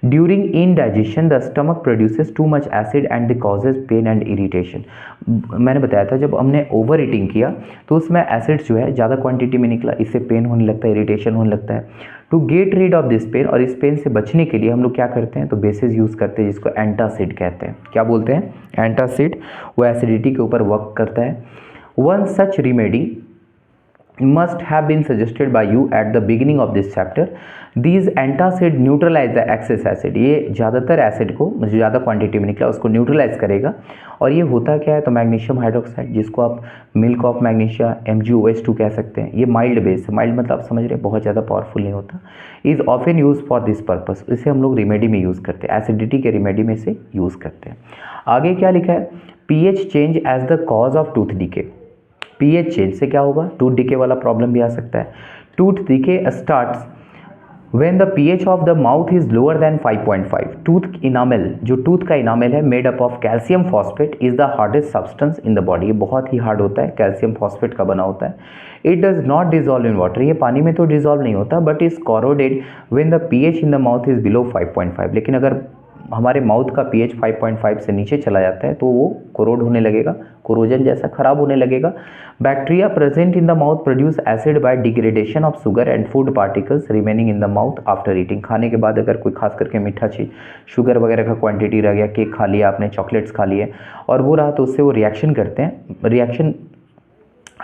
Speaker 1: During indigestion the stomach produces too much acid and causes pain and irritation। मैंने बताया था जब हमने ओवर ईटिंग किया तो उसमें एसिड जो है ज़्यादा क्वांटिटी में निकला, इससे पेन होने लगता है, इरिटेशन होने लगता है। To get rid of this pain, और इस पेन से बचने के लिए हम लोग क्या करते हैं, तो बेसिस यूज़ करते हैं जिसको एंटासिड कहते हैं। क्या बोलते हैं, एंटासिड, वो एसिडिटी के ऊपर वर्क करता है। One such remedy must have been suggested by you at the beginning of this chapter। These antacid neutralize the excess acid, ये ज़्यादातर एसिड को जो ज़्यादा क्वांटिटी में निकला उसको न्यूट्रलाइज करेगा। और ये होता क्या है, तो मैग्नीशियम हाइड्रोक्साइड, जिसको आप मिल्क ऑफ मैग्नीशिया MgOH2 कह सकते हैं, ये माइल्ड बेस, माइल्ड मतलब आप समझ रहे हैं बहुत ज़्यादा पावरफुल नहीं होता। Is often use for this purpose, इसे हम लोग रिमेडी में यूज़ करते हैं, एसिडिटी के रिमेडी में से यूज़ करते हैं। आगे क्या लिखा है, pH change as the cause of tooth decay. PH change से क्या होगा, टूथ डिके वाला प्रॉब्लम भी आ सकता है। Tooth decay starts when the pH of the mouth is lower than 5.5। Tooth enamel, जो टूथ का इनामेल है made up of calcium phosphate, is the hardest substance in the body, ये बहुत ही hard होता है, कैल्शियम फॉस्फेट का बना होता है। It does not dissolve in water, ये पानी में तो डिजॉल्व नहीं होता, but is corroded when the pH in the mouth is below 5.5। लेकिन अगर हमारे माउथ का पीएच 5.5 से नीचे चला जाता है तो वो कोरोड होने लगेगा, कोरोजन जैसा खराब होने लगेगा। Bacteria present in the mouth produce acid by degradation of sugar and food particles remaining in the mouth after eating. खाने के बाद अगर कोई खास करके मीठा चीज़, शुगर वगैरह का क्वांटिटी रह गया, केक खा लिया आपने, चॉकलेट्स खा लिए, और वो रहा तो उससे वो रिएक्शन करते हैं, रिएक्शन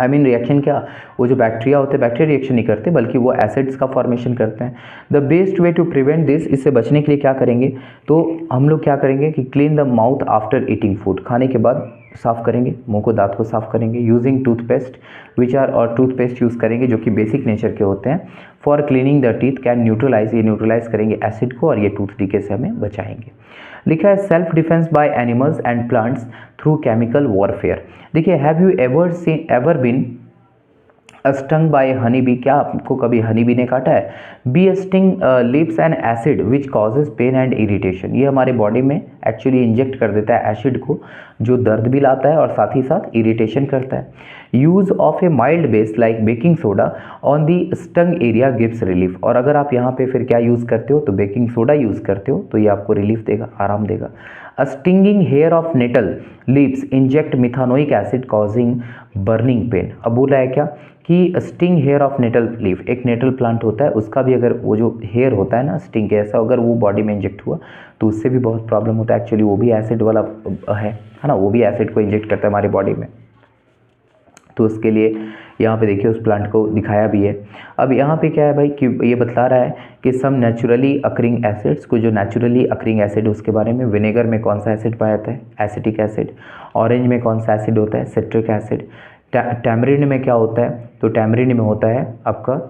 Speaker 1: रिएक्शन क्या, वो जो बैक्टीरिया होते हैं बैक्टीरिया रिएक्शन नहीं करते बल्कि वो एसिड्स का फॉर्मेशन करते हैं। The best way to prevent this, इससे बचने के लिए क्या करेंगे, तो हम लोग क्या करेंगे कि clean the mouth after eating food, खाने के बाद साफ़ करेंगे मुंह को, दांत को साफ़ करेंगे। यूजिंग टूथपेस्ट विच आर, और टूथपेस्ट यूज़ करेंगे जो कि बेसिक नेचर के होते हैं। For cleaning the teeth can neutralise, ये न्यूट्रलाइज करेंगे एसिड को और ये टूथ डीके से हमें बचाएंगे। लिखा है self defence by animals and plants through chemical warfare. देखिए have you ever been stung by honey bee, क्या आपको कभी हनी बी ने काटा है? Bee sting leaves an acid which causes pain and irritation, ये हमारे बॉडी में एक्चुअली इंजेक्ट कर देता है एसिड को जो दर्द भी लाता है और साथ ही साथ इरिटेशन करता है। Use of A mild base like baking soda on the stung area gives relief, और अगर आप यहाँ पे फिर क्या यूज़ करते हो तो बेकिंग सोडा यूज़ करते हो तो ये आपको रिलीफ देगा, आराम देगा। A stinging hair of nettle leaves inject methanoic acid causing burning pain। अब बोला है क्या कि sting hair of nettle leaf, एक नेटल प्लांट होता है उसका भी अगर वो जो हेयर होता है ना स्टिंग के, ऐसा अगर वो बॉडी में इंजेक्ट हुआ तो उससे भी बहुत प्रॉब्लम होता है। एक्चुअली वो भी एसिड वाला है ना, वो भी एसिड को इंजेक्ट करता है हमारी बॉडी में। तो उसके लिए यहाँ पे देखिए उस प्लांट को दिखाया भी है। अब यहाँ पे क्या है भाई कि ये बता रहा है कि सम नेचुरली अकरिंग एसिड्स, को जो नेचुरली अकरिंग एसिड उसके बारे में। विनेगर में कौन सा एसिड पाया जाता है? Acetic acid. ऑरेंज में कौन सा एसिड होता है? Citric acid. टैमरिंड में क्या होता है? तो टैमरिंड में होता है आपका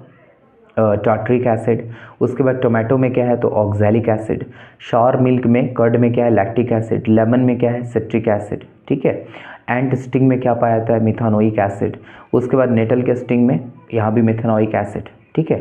Speaker 1: टार्ट्रिक एसिड। उसके बाद टोमेटो में क्या है? तो ऑक्सैलिक एसिड। शावर मिल्क में, कर्ड में क्या है? Lactic acid. लेमन में क्या है? सिट्रिक एसिड, ठीक है। एंट स्टिंग में क्या पाया जाता है? मिथानोइक एसिड। उसके बाद नेटल के स्टिंग में यहाँ भी मिथानोइक एसिड, ठीक है।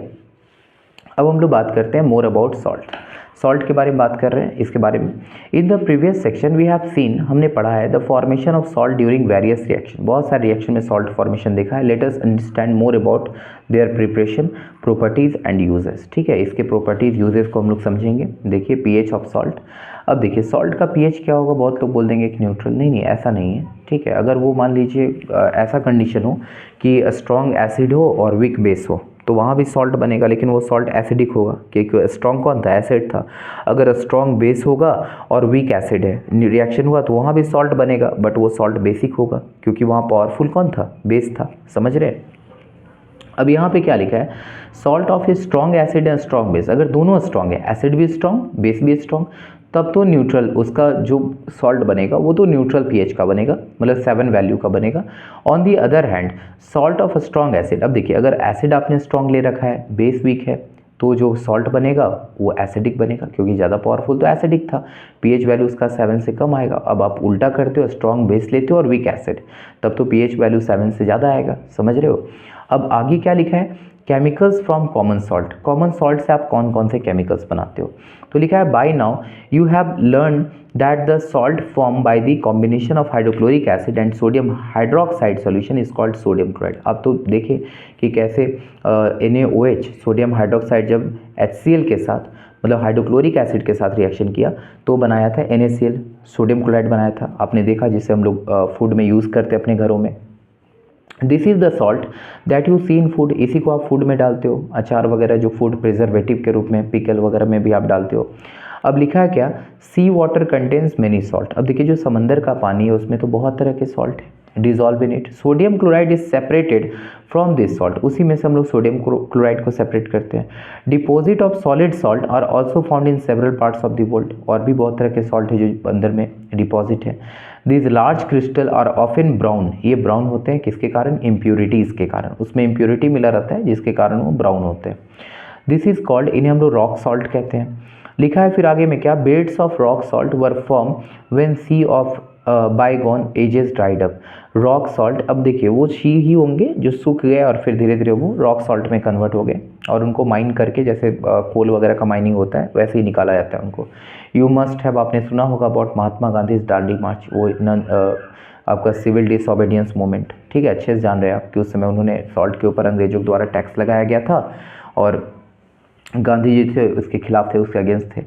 Speaker 1: अब हम लोग बात करते हैं मोर अबाउट सॉल्ट। सॉल्ट के बारे में बात कर रहे हैं, इसके बारे में। In the previous section we have seen, हमने पढ़ा है the formation of salt during various reaction, बहुत सारे रिएक्शन में सॉल्ट फॉर्मेशन देखा है। Let us understand more about their preparation, properties and uses, ठीक है। इसके प्रॉपर्टीज यूजेस को हम लोग समझेंगे। देखिए पीएच ऑफ सॉल्ट। अब देखिए सॉल्ट का पीएच क्या होगा, बहुत लोग बोल देंगे कि न्यूट्रल, नहीं ऐसा नहीं है, ठीक है। अगर वो मान लीजिए ऐसा कंडीशन हो कि स्ट्रॉन्ग एसिड हो और वीक बेस हो तो वहाँ भी सॉल्ट बनेगा, लेकिन वो सॉल्ट एसिडिक होगा क्योंकि स्ट्रॉन्ग कौन था? एसिड था। अगर स्ट्रॉन्ग बेस होगा और वीक एसिड है, रिएक्शन हुआ तो वहाँ भी सॉल्ट बनेगा, बट वो सॉल्ट बेसिक होगा क्योंकि वहाँ पावरफुल कौन था? बेस था, समझ रहे हैं। अब यहाँ पे क्या लिखा है? Salt of a strong acid and strong base, अगर दोनों स्ट्रॉन्ग है, एसिड भी स्ट्रॉन्ग बेस भी स्ट्रॉन्ग, तब तो न्यूट्रल उसका जो सॉल्ट बनेगा वो तो न्यूट्रल पीएच का बनेगा, मतलब 7 वैल्यू का बनेगा। On the other hand salt of strong acid, अब देखिए अगर एसिड आपने स्ट्रॉन्ग ले रखा है, बेस वीक है, तो जो सॉल्ट बनेगा वो एसिडिक बनेगा क्योंकि ज़्यादा पावरफुल तो एसिडिक था, पीएच वैल्यू उसका 7 से कम आएगा। अब आप उल्टा करते हो, स्ट्रॉन्ग बेस लेते हो और वीक एसिड, तब तो पीएच वैल्यू 7 से ज़्यादा आएगा, समझ रहे हो। अब आगे क्या लिखा है? Chemicals from common salt, common salt से आप कौन कौन से केमिकल्स बनाते हो? तो लिखा है by now you have learn that the salt form by the combination of hydrochloric acid and sodium hydroxide solution is called sodium chloride. आप तो देखें कि कैसे NaOH सोडियम हाइड्रोक्साइड जब HCl के साथ, मतलब हाइड्रोक्लोरिक एसिड के साथ रिएक्शन किया तो बनाया था NaCl, सोडियम क्लोराइड बनाया था, आपने देखा, जिसे हम लोग फूड में यूज़ करते हैं अपने घरों में। This is the salt that you see in food, इसी को आप फूड में डालते हो, अचार वगैरह जो फूड प्रिजर्वेटिव के रूप में, पिकल वगैरह में भी आप डालते हो। अब लिखा है क्या? सी वाटर कंटेन्स मेनी सॉल्ट। अब देखिए जो समंदर का पानी है उसमें तो बहुत तरह के सॉल्ट है, dissolve in it. Sodium chloride is separated from this salt, उसी में से हम लोग सोडियम क्लोराइड को सेपरेट करते हैं। Deposit of solid salt are also found in several parts of the world, और भी बहुत तरह के सॉल्ट है जो अंदर में डिपॉजिट है। These large crystal are often brown, ये ब्राउन होते हैं किसके कारण? इम्प्योरिटीज़ के कारण, उसमें इम्प्योरिटी मिला रहता है जिसके कारण वो ब्राउन होते हैं। दिस इज कॉल्ड, इन्हें हम लोग रॉक सॉल्ट कहते हैं। लिखा है फिर आगे में क्या? Beds of rock salt were form when sea of bygone ages dried up. Rock salt, अब देखिए वो सी ही होंगे जो सूख गए और फिर धीरे धीरे वो रॉक सॉल्ट में कन्वर्ट हो गए और उनको माइन करके, जैसे कोल वगैरह का माइनिंग होता है वैसे ही निकाला जाता है उनको। यू मस्ट हैव, आपने सुना होगा अबाउट महात्मा गांधी दांडी मार्च, वो आपका सिविल डिसओबीडियंस मूवमेंट, ठीक है, अच्छे से जान रहे हैं आप कि उस समय उन्होंने सॉल्ट के ऊपर अंग्रेजों द्वारा टैक्स लगाया गया था और गांधी जी थे उसके खिलाफ थे, उसके अगेंस्ट थे।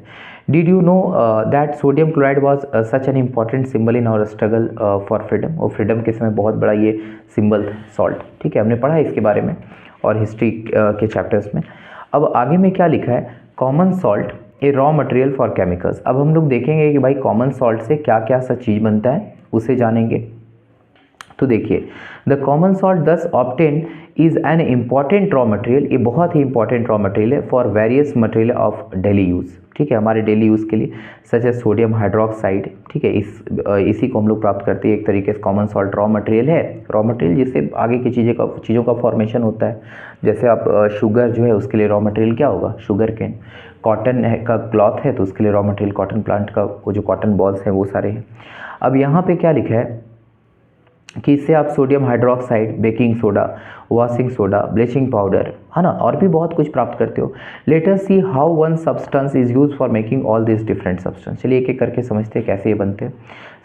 Speaker 1: Did you know that sodium chloride was such an important symbol in our struggle for freedom, और फ्रीडम के समय बहुत बड़ा ये सिंबल था सॉल्ट, ठीक है, हमने पढ़ा है इसके बारे में और हिस्ट्री के चैप्टर्स में। अब आगे में क्या लिखा है? Common salt A raw material for chemicals. अब हम लोग देखेंगे कि भाई कॉमन सॉल्ट से क्या क्या सा चीज़ बनता है, उसे जानेंगे। तो देखिए द कॉमन सॉल्ट दस obtain is an important raw material, ये बहुत ही इंपॉर्टेंट रॉ मटेरियल है for various material of daily use, ठीक है, हमारे डेली यूज़ के लिए, सच है सोडियम हाइड्रोक्साइड, ठीक है, इसी को हम लोग प्राप्त करते हैं। एक तरीके से कॉमन सॉल्ट रॉ मटेरियल है, रॉ मटेरियल जिससे आगे की चीज़ों का फॉर्मेशन होता है। जैसे आप शुगर जो है उसके लिए रॉ मटेरियल क्या होगा, शुगर केन। कॉटन का क्लॉथ है तो उसके लिए रॉ मटेरियल कॉटन प्लांट का वो जो कॉटन बॉल्स हैं वो सारे हैं। अब यहाँ पे क्या लिखा है कि इससे आप sodium hydroxide, baking soda, washing soda, bleaching powder, है ना, और भी बहुत कुछ प्राप्त करते हो। Let us see how one substance is use for making all this different substance. चलिए एक एक करके समझते हैं कैसे ये बनते हैं।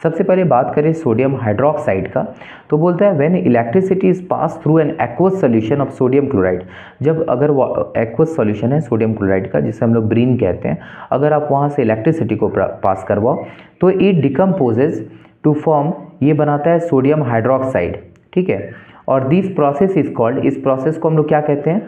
Speaker 1: सबसे पहले बात करें सोडियम हाइड्रोक्साइड का, तो बोलता है when electricity is pass through an aqueous solution of sodium chloride. जब अगर वो एक्वस सोल्यूशन है सोडियम क्लोराइड का, जिसे हम लोग ब्रीन कहते हैं, अगर आप वहाँ से इलेक्ट्रिसिटी को पास करवाओ तो इट डिकम्पोजेज टू फॉर्म, ये बनाता है सोडियम हाइड्रोक्साइड, ठीक है। और दिस प्रोसेस इज कॉल्ड, इस प्रोसेस को हम लोग क्या कहते हैं,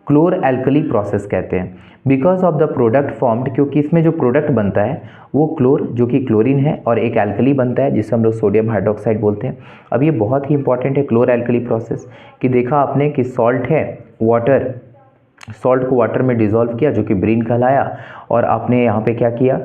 Speaker 1: क्लोर एल्कली प्रोसेस कहते हैं। Because of the product formed, क्योंकि इसमें जो प्रोडक्ट बनता है वो क्लोर जो कि क्लोरीन है, और एक एल्कली बनता है जिसे हम लोग सोडियम हाइड्रोक्साइड बोलते हैं। अब ये बहुत ही इंपॉर्टेंट है क्लोर एल्कली प्रोसेस, कि देखा आपने कि सॉल्ट है, वाटर, सॉल्ट को वाटर में डिजोल्व किया जो कि ब्रीन कहलाया, और आपने यहाँ पे क्या किया,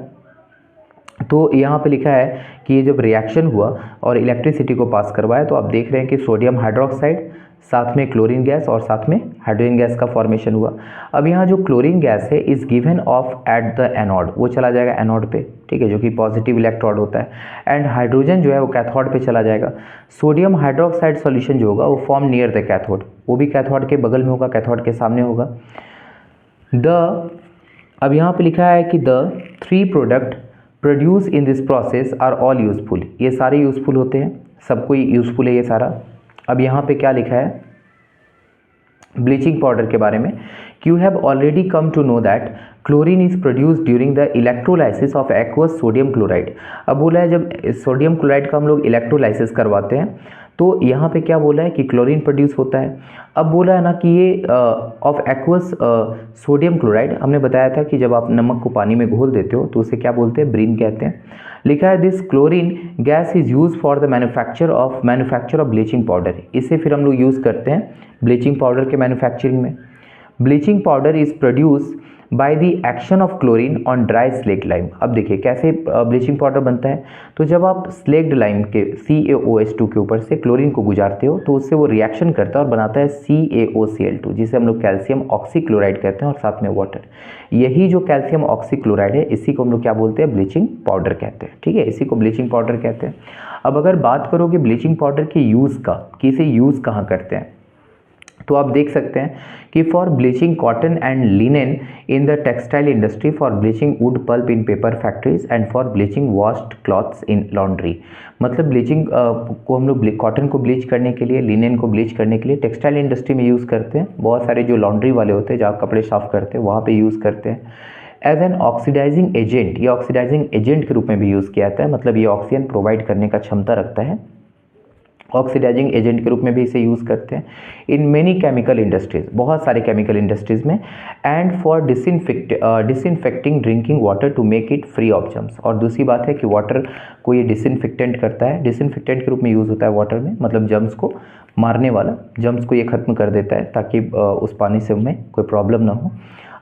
Speaker 1: तो यहाँ पे लिखा है कि ये जब रिएक्शन हुआ और इलेक्ट्रिसिटी को पास करवाया तो आप देख रहे हैं कि सोडियम हाइड्रोक्साइड, साथ में क्लोरीन गैस और साथ में हाइड्रोजन गैस का फॉर्मेशन हुआ। अब यहाँ जो क्लोरीन गैस है is given of at the anode, वो चला जाएगा एनोड पे, ठीक है, जो कि पॉजिटिव इलेक्ट्रोड होता है, एंड हाइड्रोजन जो है वो कैथोड पे चला जाएगा। सोडियम हाइड्रोक्साइड सॉल्यूशन जो होगा वो फॉर्म नियर द कैथोड, वो भी कैथोड के बगल में होगा, कैथोड के सामने होगा। अब यहाँ पे लिखा है कि the three product produce in this process are all useful, ये सारे यूजफुल होते हैं, सबको यूजफुल है ये सारा। अब यहाँ पे क्या लिखा है ब्लीचिंग पाउडर के बारे में, you have already come to know that chlorine is produce during the electrolysis of aqueous sodium chloride. अब बोला है जब सोडियम क्लोराइड का हम लोग इलेक्ट्रोलाइसिस करवाते हैं तो यहाँ पे क्या बोला है कि क्लोरीन प्रोड्यूस होता है। अब बोला है ना कि ये ऑफ एक्वस सोडियम क्लोराइड, हमने बताया था कि जब आप नमक को पानी में घोल देते हो तो उसे क्या बोलते हैं, ब्रीन कहते हैं। लिखा है this chlorine gas is use for the manufacture of bleaching powder, इसे फिर हम लोग यूज़ करते हैं ब्लीचिंग पाउडर के मैन्युफैक्चरिंग में। Bleaching powder is produce by the action of chlorine on dry slaked lime. अब देखिए कैसे ब्लीचिंग पाउडर बनता है, तो जब आप स्लेक्ड लाइम के CaOH2 के ऊपर से क्लोरीन को गुजारते हो तो उससे वो रिएक्शन करता है और बनाता है CaOCl2, जिसे हम लोग कैल्शियम ऑक्सीक्लोराइड कहते हैं, और साथ में वाटर। यही जो कैल्शियम ऑक्सीक्लोराइड है इसी को हम लोग क्या बोलते हैं, ब्लीचिंग पाउडर कहते हैं, ठीक है, इसी को ब्लीचिंग पाउडर कहते हैं। अब अगर बात करोगे ब्लीचिंग पाउडर के यूज़ का, कि इसे यूज़ कहाँ करते हैं, तो आप देख सकते हैं कि for bleaching cotton and linen in the textile industry, for bleaching wood pulp in paper factories, and for bleaching washed clothes in laundry. मतलब ब्लीचिंग को हम लोग कॉटन को ब्लीच करने के लिए, लिनेन को ब्लीच करने के लिए टेक्सटाइल इंडस्ट्री में यूज़ करते हैं। बहुत सारे जो लॉन्ड्री वाले होते हैं जहाँ कपड़े साफ करते हैं वहाँ पर यूज़ करते हैं। एज एन ऑक्सीडाइजिंग एजेंट, ये ऑक्सीडाइजिंग एजेंट के रूप में भी यूज़ किया जाता है, मतलब ये ऑक्सीजन प्रोवाइड करने का क्षमता रखता है, ऑक्सीडाइजिंग एजेंट के रूप में भी इसे यूज़ करते हैं। इन मेनी केमिकल इंडस्ट्रीज, बहुत सारे केमिकल इंडस्ट्रीज में, and for disinfecting drinking water to make it free of germs. और दूसरी बात है कि वाटर को ये डिसइंफेक्टेंट करता है, डिसइंफेक्टेंट के रूप में यूज़ होता है वाटर में, मतलब जर्म्स को मारने वाला, जर्म्स को ये ख़त्म कर देता है ताकि उस पानी से हमें कोई प्रॉब्लम ना हो।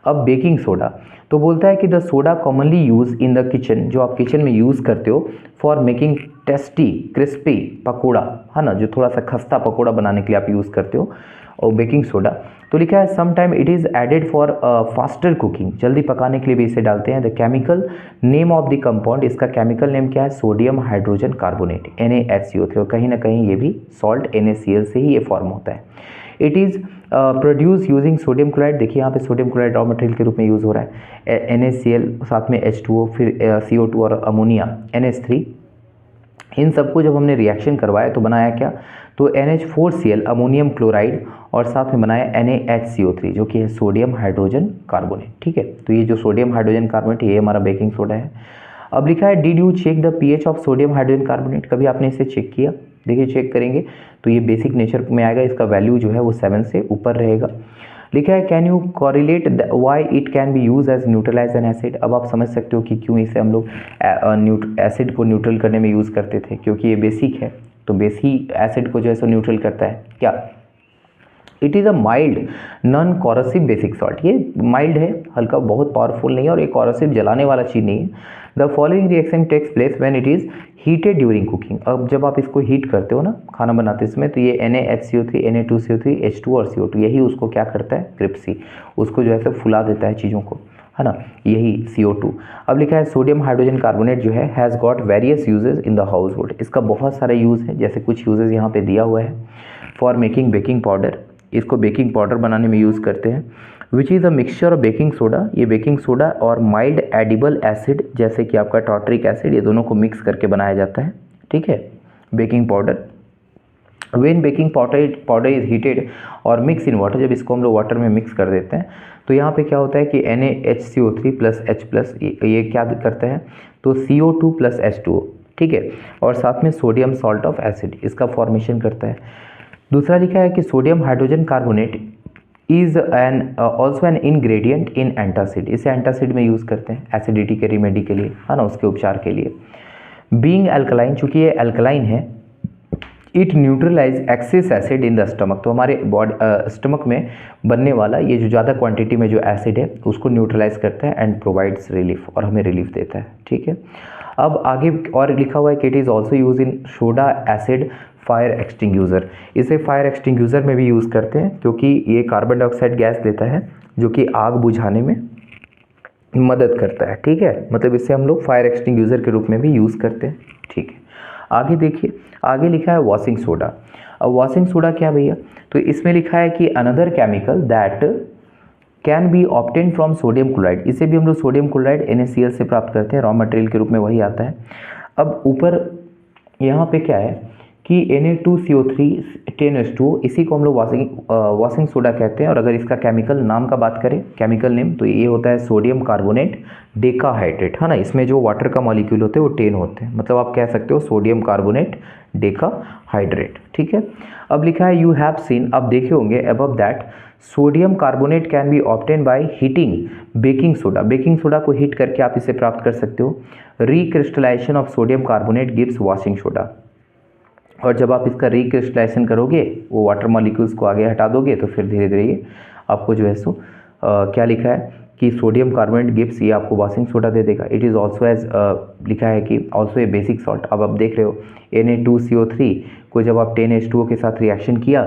Speaker 1: अब बेकिंग सोडा, तो बोलता है कि the soda commonly use in the kitchen, जो आप किचन में यूज़ करते हो for making tasty crispy pakora, है ना, जो थोड़ा सा खस्ता पकौड़ा बनाने के लिए आप यूज़ करते हो, और बेकिंग सोडा। तो लिखा है some time it is added for faster cooking, जल्दी पकाने के लिए भी इसे डालते हैं। The chemical name of the compound, इसका केमिकल नेम क्या है, सोडियम हाइड्रोजन कार्बोनेट NaHCO3, और कहीं ना कहीं ये भी सॉल्ट NaCl से ही ये फॉर्म होता है। It is produce using sodium chloride, देखिए यहाँ पे सोडियम क्लोराइड रॉ मटेरियल के रूप में यूज़ हो रहा है, NaCl साथ में H2O, फिर CO2 और अमोनिया NH3, इन सबको जब हमने रिएक्शन करवाया तो बनाया क्या, तो NH4Cl अमोनियम क्लोराइड, और साथ में बनाया NaHCO3 जो कि है सोडियम हाइड्रोजन कार्बोनेट, ठीक है। तो ये जो सोडियम हाइड्रोजन कार्बोनेट ये हमारा बेकिंग सोडा है। अब लिखा है did you check the pH of sodium hydrogen carbonate, कभी आपने इसे चेक किया, देखिए चेक करेंगे तो ये बेसिक नेचर में आएगा, इसका वैल्यू जो है वो 7 से ऊपर रहेगा। लिखा है can you correlate why it can be use as neutralize an acid. अब आप समझ सकते हो कि क्यों इसे हम लोग एसिड को न्यूट्रल करने में यूज़ करते थे, क्योंकि ये बेसिक है, तो बेस ही एसिड को जो है सो न्यूट्रल करता है क्या। It is a mild non corrosive basic salt, ये माइल्ड है, हल्का, बहुत पावरफुल नहीं है और ये कॉरोसिव जलाने वाला चीज़ नहीं है। The following reaction takes place when it is heated during cooking. अब जब आप इसको हीट करते हो ना खाना बनाते समय, तो ये NaHCO3 Na2CO3 H2 और CO2 यही उसको क्या करता है, क्रिप्सी, उसको जो है सब फुला देता है चीज़ों को, है ना, यही CO2। अब लिखा है सोडियम हाइड्रोजन कार्बोनेट जो है has got various uses in the house hold. इसका बहुत सारे यूज़ है, जैसे कुछ यूजेस यहाँ पे दिया हुआ है। फॉर मेकिंग बेकिंग पाउडर, इसको बेकिंग पाउडर बनाने में यूज़ करते हैं। विच is a mixture of baking soda, ये बेकिंग सोडा और माइल्ड एडिबल एसिड जैसे कि आपका टार्टरिक एसिड, ये दोनों को मिक्स करके बनाया जाता है, ठीक है, baking powder. When baking powder is heated और मिक्स इन वाटर, जब इसको हम लोग वाटर में मिक्स कर देते हैं तो यहाँ पे क्या होता है कि NaHCO3 प्लस H प्लस ये क्या करता है, तो CO2 प्लस H2O, ठीक है, और साथ में सोडियम सॉल्ट ऑफ एसिड इसका फॉर्मेशन करता है। दूसरा लिखा है कि sodium hydrogen carbonate is an also an ingredient in antacid, इसे एंटासिड में यूज़ करते हैं एसिडिटी के रेमेडी के लिए, है ना, उसके उपचार के लिए। बीइंग अल्कलाइन, चूंकि ये अल्कलाइन है, it neutralise excess acid in the stomach, तो हमारे बॉडी स्टमक में बनने वाला ये जो ज़्यादा क्वांटिटी में जो एसिड है उसको न्यूट्रलाइज करता है एंड प्रोवाइड्स रिलीफ, और हमें रिलीफ देता है, ठीक है। अब आगे और लिखा हुआ है कि it is also use in soda acid fire extinguisher, इसे फायर एक्सटिंग्यूज़र में भी यूज़ करते हैं क्योंकि ये कार्बन डाइऑक्साइड गैस देता है जो कि आग बुझाने में मदद करता है, ठीक है, मतलब इसे हम लोग फायर एक्सटिंग्यूज़र के रूप में भी यूज़ करते हैं, ठीक है। आगे देखिए, आगे लिखा है वॉशिंग सोडा। अब वॉशिंग सोडा क्या भैया, तो इसमें लिखा है कि another chemical that can be obtain from sodium chloride, इसे भी हम लोग सोडियम क्लोराइड NaCl से प्राप्त करते हैं, रॉ मटेरियल के रूप में वही आता है। अब ऊपर यहाँ पे क्या है कि Na2CO3 10H2O, इसी को हम लोग वॉशिंग सोडा कहते हैं। और अगर इसका केमिकल नाम का बात करें, केमिकल नेम, तो ये होता है सोडियम कार्बोनेट डेकाहाइड्रेट, है ना, इसमें जो वाटर का मॉलिक्यूल होते हैं वो 10 होते हैं, मतलब आप कह सकते हो सोडियम कार्बोनेट डेकाहाइड्रेट, ठीक है। अब लिखा है यू हैव सीन, अब देखे होंगे above that sodium carbonate can B obtain by heating baking soda, baking soda को हीट करके आप इसे प्राप्त कर सकते हो। Recrystallisation of sodium carbonate gives washing soda, और जब आप इसका रिक्रिस्टलाइजेशन करोगे, वो वाटर मॉलिक्यूल्स को आगे हटा दोगे, तो फिर धीरे धीरे ये आपको जो है सो क्या लिखा है कि सोडियम कार्बोनेट गिव्स, ये आपको वॉशिंग सोडा दे देगा। इट इज़ ऑल्सो एज लिखा है कि ऑल्सो ए बेसिक सॉल्ट। अब आप देख रहे हो Na2CO3 को जब आप 10H2O के साथ रिएक्शन किया,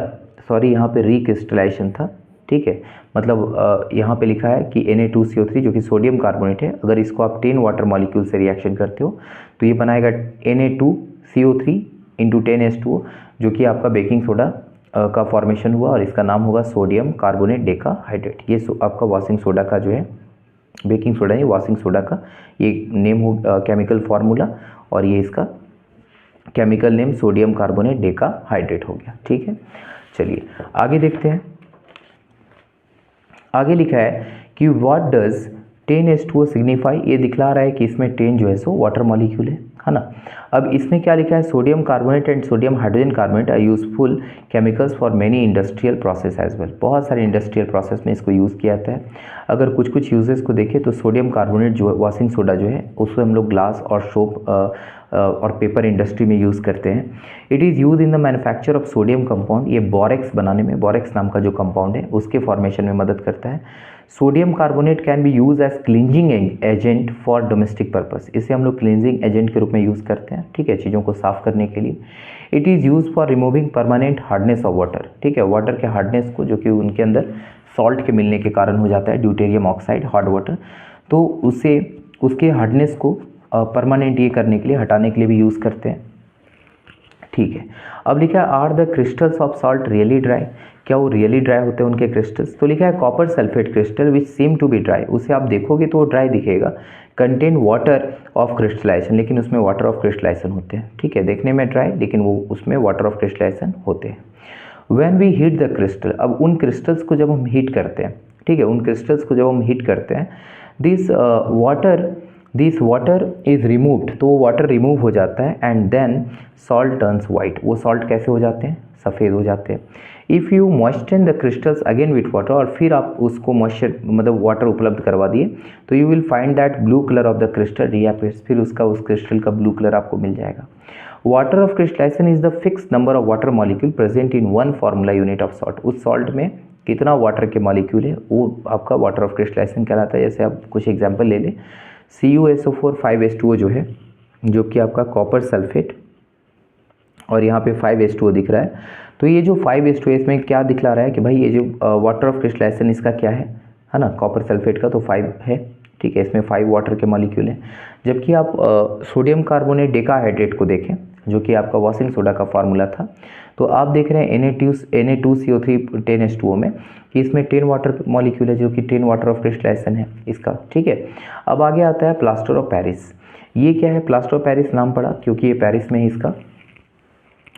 Speaker 1: सॉरी यहाँ पे रिक्रिस्टलाइजेशन था, ठीक है, मतलब यहाँ पे लिखा है कि Na2CO3 जो कि सोडियम कार्बोनेट है, अगर इसको आप 10 वाटर मॉलिक्यूल से रिएक्शन करते हो तो ये बनाएगा Na2CO3 इंटू 10H2O, जो कि आपका बेकिंग सोडा का फॉर्मेशन हुआ और इसका नाम होगा सोडियम कार्बोनेट डेकाहाइड्रेट। ये आपका वॉशिंग सोडा का जो है, बेकिंग सोडा नहीं, वॉशिंग सोडा का ये नेम हो, केमिकल फार्मूला, और ये इसका chemical name sodium carbonate decahydrate हो गया, ठीक है। चलिए आगे देखते हैं। आगे लिखा है कि व्हाट डज 10H2O सिग्निफाई, ये दिखला रहा है कि इसमें 10 जो है सो वाटर मॉलिक्यूल है ना। अब इसमें क्या लिखा है, sodium carbonate and sodium hydrogen carbonate are useful chemicals for many industrial process as well, बहुत सारे इंडस्ट्रियल प्रोसेस में इसको यूज़ किया जाता है। अगर कुछ कुछ यूजेस को देखें तो सोडियम कार्बोनेट जो वॉशिंग सोडा जो है उसको हम लोग ग्लास और सोप और पेपर इंडस्ट्री में यूज़ करते हैं। It is use in the manufacture of sodium compound, ये बोरेक्स बनाने में, बोरेक्स नाम का जो कंपाउंड है उसके फॉर्मेशन में मदद करता है। Sodium carbonate can be use as cleansing agent for domestic purpose, इसे हम लोग क्लींजिंग एजेंट के रूप में यूज़ करते हैं, ठीक है, चीज़ों को साफ करने के लिए। It is use for removing permanent hardness of water, ठीक है, वाटर के हार्डनेस को जो कि उनके अंदर सॉल्ट के मिलने के कारण हो जाता है, ड्यूटेरियम ऑक्साइड हार्ड वाटर, तो उसे उसके हार्डनेस को परमानेंट ये करने के लिए, हटाने के लिए भी यूज़ करते हैं, ठीक है। अब लिखा है are the crystals of salt really dry, क्या वो रियली ड्राई होते हैं उनके क्रिस्टल्स, तो लिखा है copper sulphate crystal which seem to be dry, उसे आप देखोगे तो वो ड्राई दिखेगा, कंटेन वाटर ऑफ क्रिस्टलाइजेशन, लेकिन उसमें वाटर ऑफ क्रिस्टलाइजेशन होते हैं, ठीक है, देखने में ड्राई लेकिन वो उसमें वाटर ऑफ क्रिस्टलाइजेशन होते हैं। When we heat the crystal, अब उन क्रिस्टल्स को जब हम हीट करते हैं, ठीक है, उन क्रिस्टल्स को जब हम हीट करते हैं, दिस वाटर इज़ रिमूव्ड, तो वो वाटर रिमूव हो जाता है, and then salt turns white, वो सॉल्ट कैसे हो जाते हैं, सफ़ेद हो जाते हैं। If you moisten the crystals again with water, और फिर आप उसको मॉइस्चर मतलब वाटर उपलब्ध करवा दिए, तो you will find that blue colour of the crystal reappears, फिर उसका उस क्रिस्टल का ब्लू कलर आपको मिल जाएगा। Water of crystallisation is the fix number of water molecule present in one formula unit of salt. उस सॉल्ट में कितना वाटर के मॉलिक्यूल है वो आपका वाटर ऑफ क्रिस्टलाइजेशन कहलाता है। जैसे आप कुछ एग्जांपल ले लें, CuSO4 5H2O जो है, जो कि आपका कॉपर सल्फेट, और यहाँ पे 5H2O दिख रहा है। तो ये जो 5H2O इसमें क्या दिखला रहा है कि भाई ये जो वाटर ऑफ क्रिस्टलाइजेशन इसका क्या है ना, कॉपर सल्फेट का तो 5 है, ठीक है, इसमें 5 वाटर के मॉलिक्यूल हैं। जबकि आप सोडियम कार्बोनेट डेकाहाइड्रेट को देखें, जो कि आपका वॉशिंग सोडा का फार्मूला था, तो आप देख रहे हैं Na2CO3 10H2O में कि इसमें 10 वाटर मॉलिक्यूल है, जो कि 10 वाटर ऑफ क्रिस्टलाइजेशन है इसका, ठीक है। अब आगे आता है प्लास्टर ऑफ पेरिस। ये क्या है, प्लास्टर ऑफ पेरिस नाम पड़ा क्योंकि ये पेरिस में ही इसका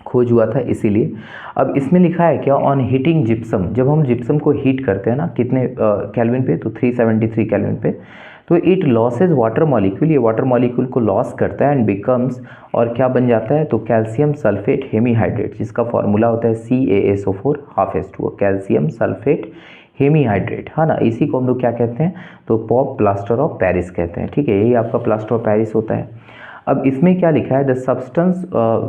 Speaker 1: खोज हुआ था इसीलिए। अब इसमें लिखा है क्या, ऑन हीटिंग जिप्सम, जब हम जिप्सम को हीट करते हैं ना, कितने केल्विन पे, तो 373 केल्विन पे, तो इट लॉसेज वाटर मॉलिक्यूल, ये वाटर मॉलिक्यूल को लॉस करता है एंड बिकम्स, और क्या बन जाता है, तो कैल्शियम सल्फेट हेमीहाइड्रेट, जिसका फॉर्मूला होता है CaSO4 ½ कैल्शियम सल्फेट हेमीहाइड्रेट, है ना। इसी को हम लोग क्या कहते हैं, तो पॉप प्लास्टर ऑफ पेरिस कहते हैं, ठीक है। यही आपका प्लास्टर ऑफ पेरिस होता है। अब इसमें क्या लिखा है, the substance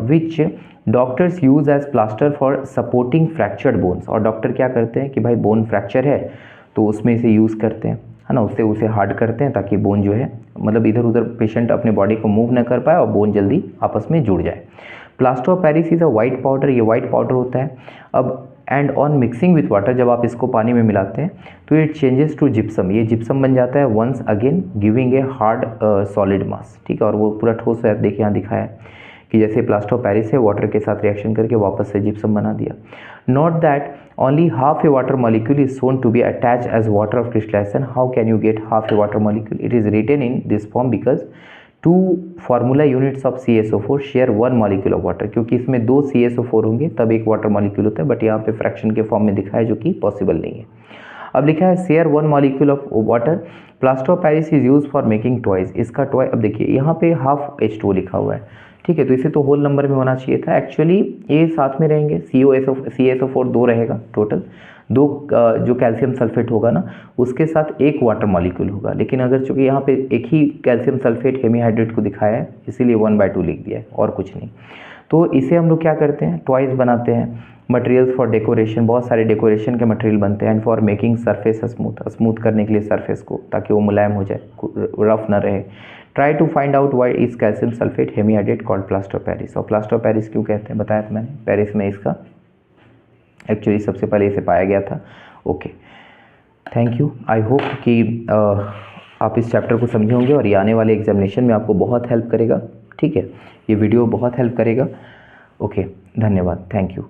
Speaker 1: which doctors use as plaster for supporting fractured bones, और डॉक्टर क्या करते हैं कि भाई बोन फ्रैक्चर है तो उसमें इसे यूज़ करते हैं, है ना, उससे उसे हार्ड करते हैं ताकि बोन जो है, मतलब इधर उधर पेशेंट अपने बॉडी को मूव न कर पाए और बोन जल्दी आपस में जुड़ जाए। Plaster of Paris is a white powder, ये वाइट पाउडर होता है। अब and on mixing with water, जब आप इसको पानी में मिलाते हैं तो इट चेंजेस टू जिप्सम, ये जिप्सम बन जाता है once again giving a hard solid mass, ठीक है, और वो पूरा ठोस है। देखिए यहाँ दिखाया है कि जैसे प्लास्टर ऑफ पेरिस है, वाटर के साथ रिएक्शन करके वापस से जिप्सम बना दिया। Note that only half a water molecule is shown to be attach as water of crystallisation. How can you get half a water molecule? It is written in this form because 2 formula units of CaSO4 share 1 molecule of water, क्योंकि इसमें 2 CaSO4 होंगे तब एक water molecule होता है, but यहाँ पे fraction के फॉर्म में दिखा है जो कि पॉसिबल नहीं है। अब लिखा है share 1 molecule of water, plaster of Paris is use for making toys. इसका टॉय, अब देखिए यहाँ पे ½ लिखा हुआ है, ठीक है, तो इसे तो होल नंबर में होना चाहिए था। एक्चुअली ये साथ में रहेंगे, CaSO4 2 रहेगा टोटल, 2 जो कैल्शियम सल्फेट होगा ना उसके साथ 1 वाटर मॉलिक्यूल होगा, लेकिन अगर चूंकि यहाँ पे एक ही कैल्शियम सल्फेट हेमीहाइड्रेट को दिखाया है इसीलिए 1/2 लिख दिया है और कुछ नहीं। तो इसे हम लोग क्या करते हैं, टॉयज बनाते हैं। मटेरियल्स फॉर डेकोरेशन, बहुत सारे डेकोरेशन के मटेरियल बनते हैं। And for making surface smooth करने के लिए सरफेस को, ताकि वो मुलायम हो जाए, रफ ना रहे। Try to find out why is calcium sulphate hemihydrate called plaster of Paris. और प्लास्टर ऑफ पेरिस क्यों कहते हैं बताया था मैंने, पेरिस में इसका एक्चुअली सबसे पहले इसे पाया गया था। Okay, thank you. I hope कि आप इस चैप्टर को समझे होंगे और ये आने वाले एग्जामिनेशन में आपको बहुत हेल्प करेगा, ठीक है, ये वीडियो बहुत हेल्प करेगा। ओके, धन्यवाद, थैंक यू।